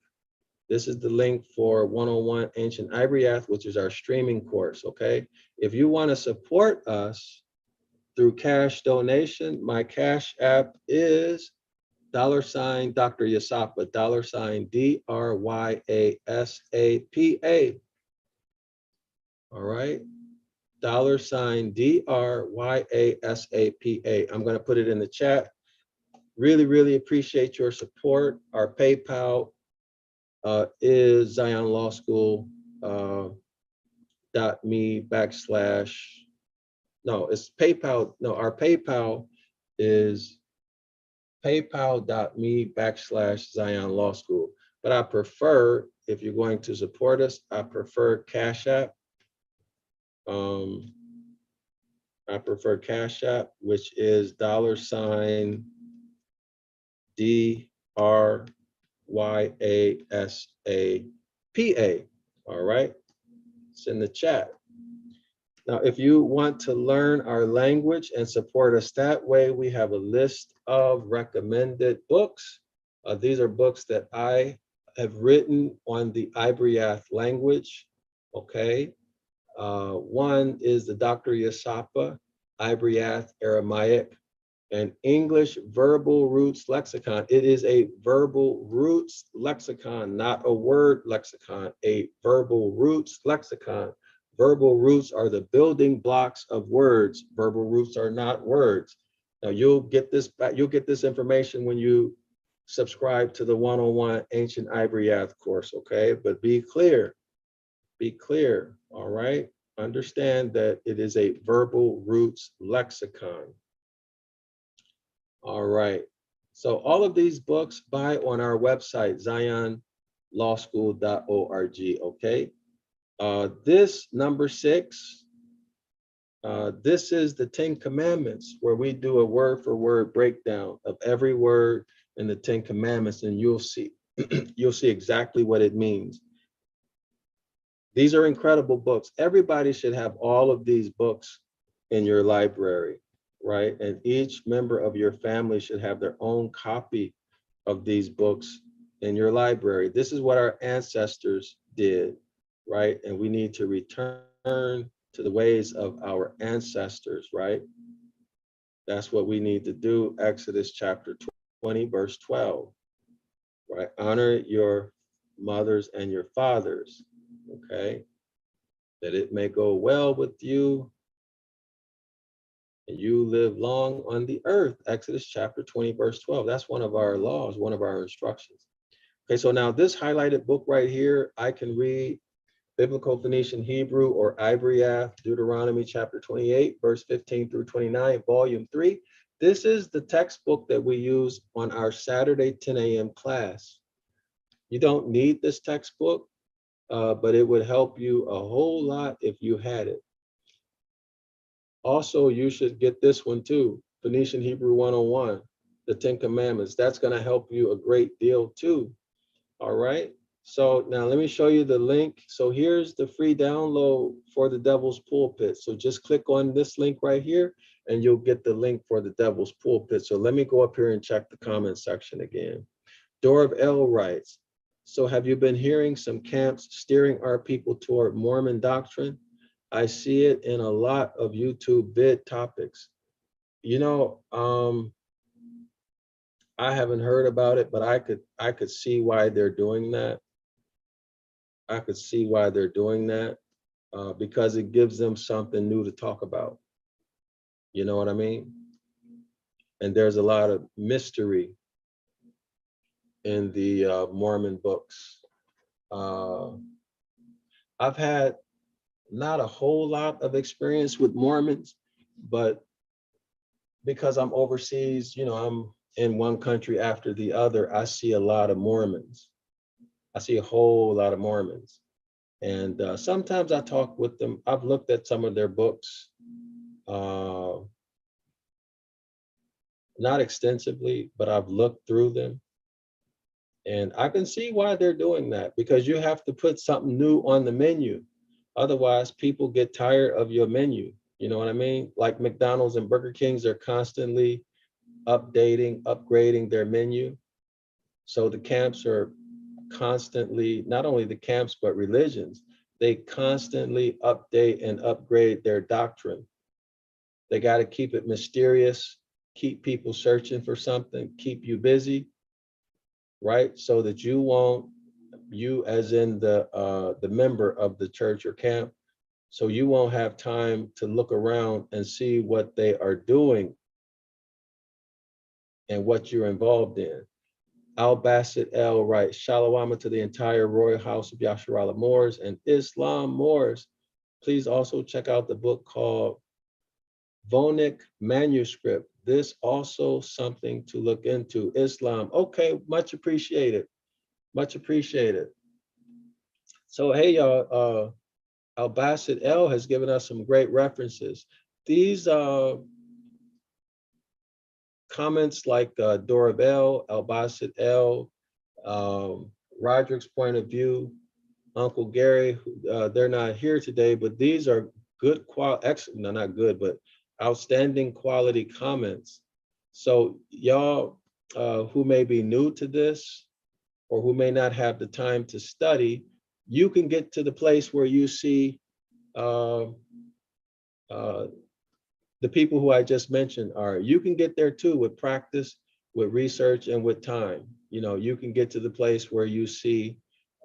This is the link for 101 Ancient Ibaryath, which is our streaming course, okay? If you want to support us through cash donation, my cash app is $Dr. Yasapa, $Dryasapa. All right? $Dryasapa. I'm going to put it in the chat. Really appreciate your support. Our PayPal is Zion Law School .me / no, it's PayPal. No, our PayPal is paypal.me / Zion Law School. But I prefer, if you're going to support us, I prefer Cash App. Which is $DRYASAPA. All right, it's in the chat. Now, if you want to learn our language and support us that way, we have a list of recommended books. These are books that I have written on the Ibaryath language, okay? One is the Dr. Yasapa, Ibaryath Aramaic, an English verbal roots lexicon. It is a verbal roots lexicon, not a word lexicon, a verbal roots lexicon. Verbal roots are the building blocks of words. Verbal roots are not words. Now you'll get this information when you subscribe to the 101 Ancient Ibaryath course, okay? But be clear, all right? Understand that it is a verbal roots lexicon. All right, so all of these books buy on our website, zionlawschool.org, okay? This number 6, this is the 10 Commandments, where we do a word for word breakdown of every word in the 10 Commandments, and you'll see exactly what it means. These are incredible books. Everybody should have all of these books in your library, right? And each member of your family should have their own copy of these books in your library. This is what our ancestors did, right? And we need to return to the ways of our ancestors, right? That's what we need to do. Exodus chapter 12. 20, verse 12, right? Honor your mothers and your fathers, okay? That it may go well with you and you live long on the earth. Exodus chapter 20, verse 12. That's one of our laws, one of our instructions. Okay, so now this highlighted book right here, I can read Biblical Phoenician Hebrew or Ibaryath, Deuteronomy chapter 28, verse 15 through 29, volume 3. This is the textbook that we use on our Saturday 10 a.m. class. You don't need this textbook, but it would help you a whole lot if you had it. Also, you should get this one too, Phoenician Hebrew 101, the 10 Commandments. That's going to help you a great deal too. All right. So now let me show you the link. So here's the free download for the Devil's Pulpit. So just click on this link right here and you'll get the link for the Devil's Pulpit. So let me go up here and check the comment section again. Darrell-El writes, so have you been hearing some camps steering our people toward Mormon doctrine? I see it in a lot of YouTube vid topics. You know, I haven't heard about it, but I could see why they're doing that. I could see why they're doing that because it gives them something new to talk about. You know what I mean? And there's a lot of mystery in the Mormon books. I've had not a whole lot of experience with Mormons, but because I'm overseas, you know, I'm in one country after the other, I see a lot of Mormons. I see a whole lot of Mormons. And sometimes I talk with them. I've looked at some of their books, not extensively, but I've looked through them. And I can see why they're doing that, because you have to put something new on the menu. Otherwise, people get tired of your menu. You know what I mean? Like McDonald's and Burger Kings are constantly updating, upgrading their menu. So the camps are constantly, not only the camps, but religions, they constantly update and upgrade their doctrine. They got to keep it mysterious, keep people searching for something, keep you busy, right? So that you won't, you as in the member of the church or camp, so you won't have time to look around and see what they are doing and what you're involved in. Al-Basit-El writes, Shalom to the entire Royal House of Yasharallah Moors and Islam Moors. Please also check out the book called Vonic Manuscript. This also something to look into. Islam. Okay, much appreciated. Much appreciated. So hey y'all, Al-Basit-El has given us some great references. These comments like Darrell-El, Al-Basit-El, Roderick's point of view, Uncle Gary, they're not here today, but these are good no, not good, but outstanding quality comments. So y'all who may be new to this or who may not have the time to study, you can get to the place where you see the people who I just mentioned are, you can get there too with practice, with research, and with time. You know, you can get to the place where you see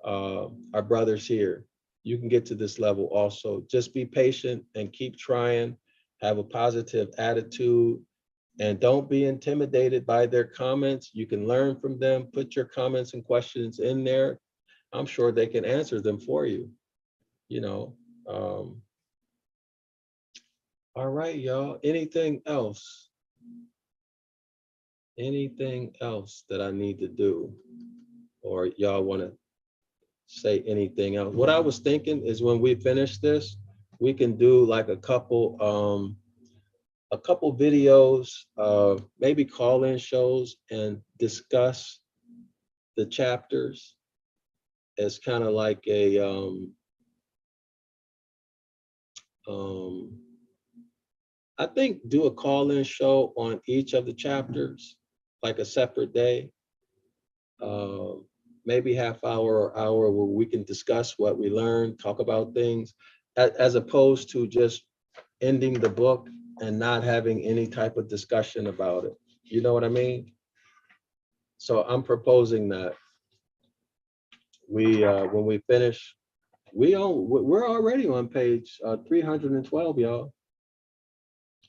our brothers here. You can get to this level also. Just be patient and keep trying, have a positive attitude, and don't be intimidated by their comments. You can learn from them, put your comments and questions in there. I'm sure they can answer them for you, you know. All right, y'all. Anything else? Anything else that I need to do? Or y'all want to say anything else? What I was thinking is when we finish this, we can do like a couple videos, maybe call-in shows and discuss the chapters as kind of like a I think do a call-in show on each of the chapters, like a separate day, maybe half hour or hour where we can discuss what we learned, talk about things, as opposed to just ending the book and not having any type of discussion about it. You know what I mean? So I'm proposing that we, when we finish, we're already on page 312, y'all.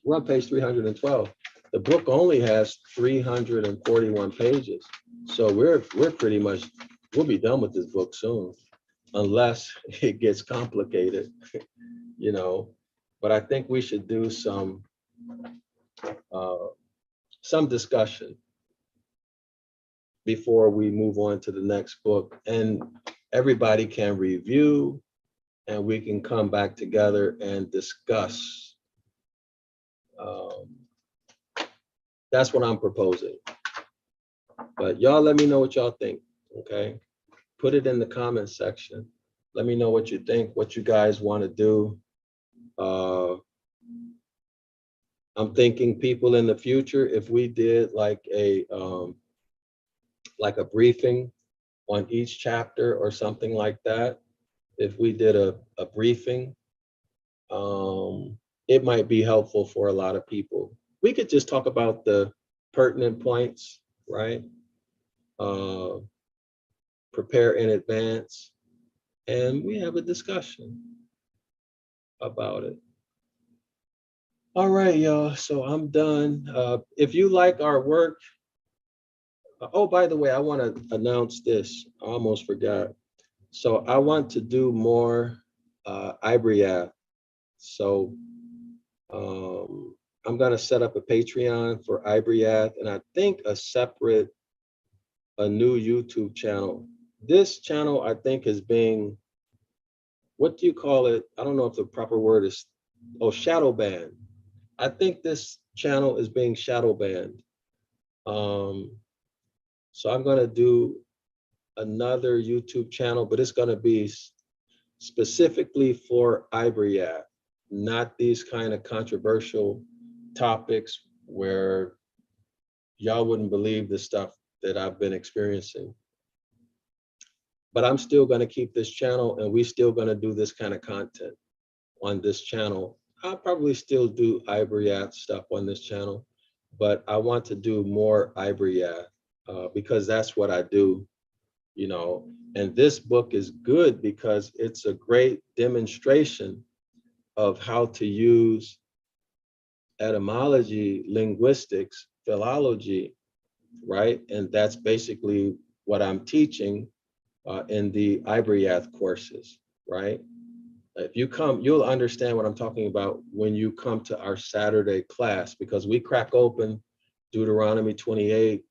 We're on page 312. The book only has 341 pages. So we're pretty much, we'll be done with this book soon, unless it gets complicated, you know. But I think we should do some discussion before we move on to the next book, and everybody can review and we can come back together and discuss. That's what I'm proposing. But y'all let me know what y'all think, okay? Put it in the comments section. Let me know what you think, what you guys want to do. I'm thinking people in the future, if we did like a briefing on each chapter or something like that, if we did a briefing, it might be helpful for a lot of people. We could just talk about the pertinent points, right? Prepare in advance, and we have a discussion about it. All right, y'all, so I'm done. If you like our work, oh, by the way, I want to announce this. I almost forgot. So I want to do more Ibaryath. So I'm going to set up a Patreon for Ibaryath, and I think a new YouTube channel. This channel, I think, is being, what do you call it? I don't know if the proper word is, shadow banned. I think this channel is being shadow banned. So I'm going to do another YouTube channel, but it's going to be specifically for Ibaryath, not these kind of controversial topics where y'all wouldn't believe the stuff that I've been experiencing. But I'm still going to keep this channel, and we still going to do this kind of content on this channel. I'll probably still do Ibaryath stuff on this channel, but I want to do more Ibaryath because that's what I do, you know. And this book is good because it's a great demonstration of how to use etymology, linguistics, philology, right? And that's basically what I'm teaching in the Ibaryath courses, right? If you come, you'll understand what I'm talking about when you come to our Saturday class, because we crack open Deuteronomy 28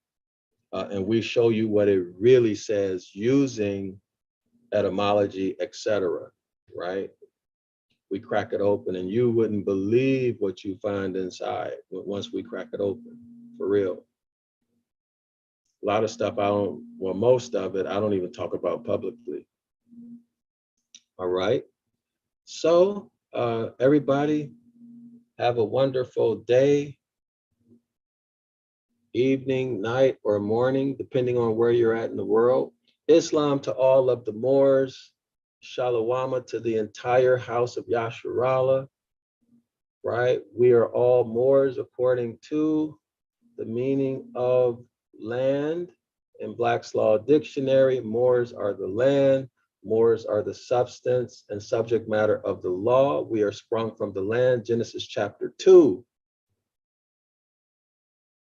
and we show you what it really says using etymology, etc., right? We crack it open, and you wouldn't believe what you find inside once we crack it open, for real. A lot of stuff most of it, I don't even talk about publicly. All right. So everybody have a wonderful day, evening, night, or morning, depending on where you're at in the world. Islam to all of the Moors, Shalawama to the entire house of Yasharallah, right? We are all Moors according to the meaning of land. In Black's Law Dictionary, Moors are the land, Moors are the substance and subject matter of the law. We are sprung from the land, Genesis chapter 2.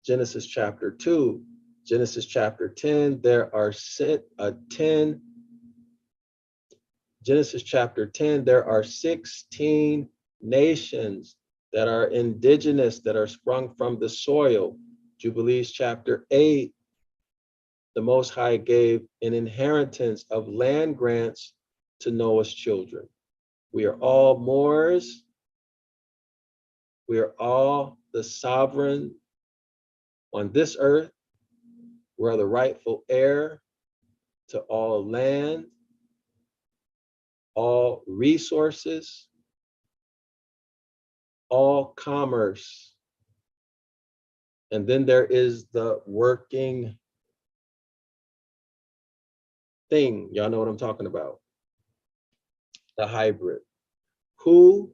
Genesis chapter 2. Genesis chapter 10, Genesis chapter 10, there are 16 nations that are indigenous, that are sprung from the soil. Jubilees chapter 8, the Most High gave an inheritance of land grants to Noah's children. We are all Moors. We are all the sovereign on this earth. We're the rightful heir to all land, all resources, all commerce. And then there is the working thing. Y'all know what I'm talking about. The hybrid. Who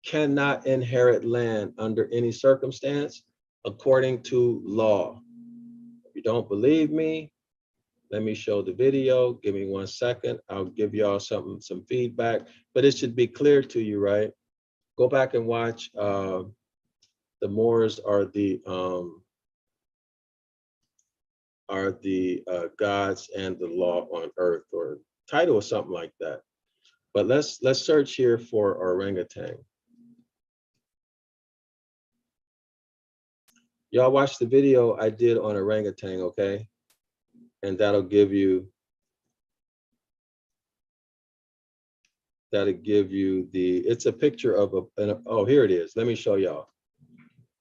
cannot inherit land under any circumstance? according to law. If you don't believe me, let me show the video. Give me 1 second. I'll give y'all some feedback, but it should be clear to you, right? Go back and watch the Moors are the gods and the law on earth, or title or something like that. But let's search here for orangutan. Y'all watch the video I did on orangutan, okay? And that'll give you it's a picture of oh, here it is. Let me show y'all.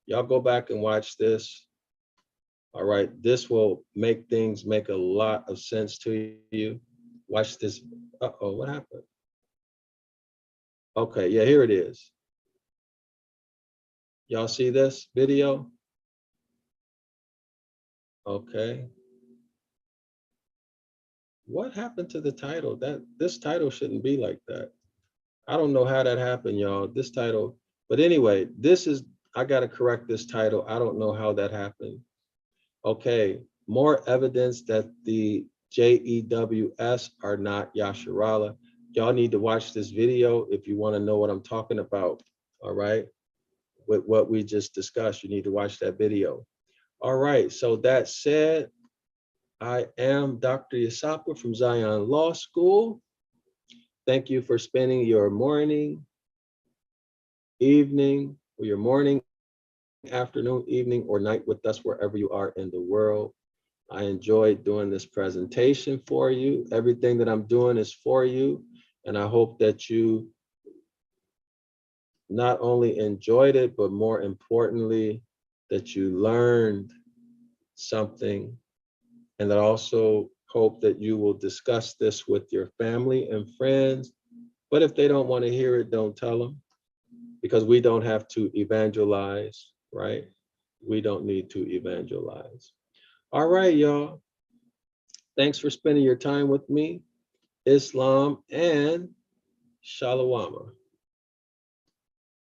Y'all go back and watch this. All right, this will make things make a lot of sense to you. Watch this. Uh-oh, what happened? Okay, yeah, here it is. Y'all see this video? Okay. What happened to the title? This title shouldn't be like that. I don't know how that happened, y'all. This title, but anyway, I gotta correct this title. I don't know how that happened. Okay, more evidence that the JEWS are not Yasharala. Y'all need to watch this video if you want to know what I'm talking about. All right, with what we just discussed, you need to watch that video. All right, so that said, I am Dr. Dryasapa from Zion Law School. Thank you for spending your morning, evening, or your morning, afternoon, evening, or night with us wherever you are in the world. I enjoyed doing this presentation for you. Everything that I'm doing is for you. And I hope that you not only enjoyed it, but more importantly, that you learned something. And I also hope that you will discuss this with your family and friends. But if they don't want to hear it, don't tell them, because we don't have to evangelize, right? We don't need to evangelize. All right, y'all. Thanks for spending your time with me. Islam and Shalawama.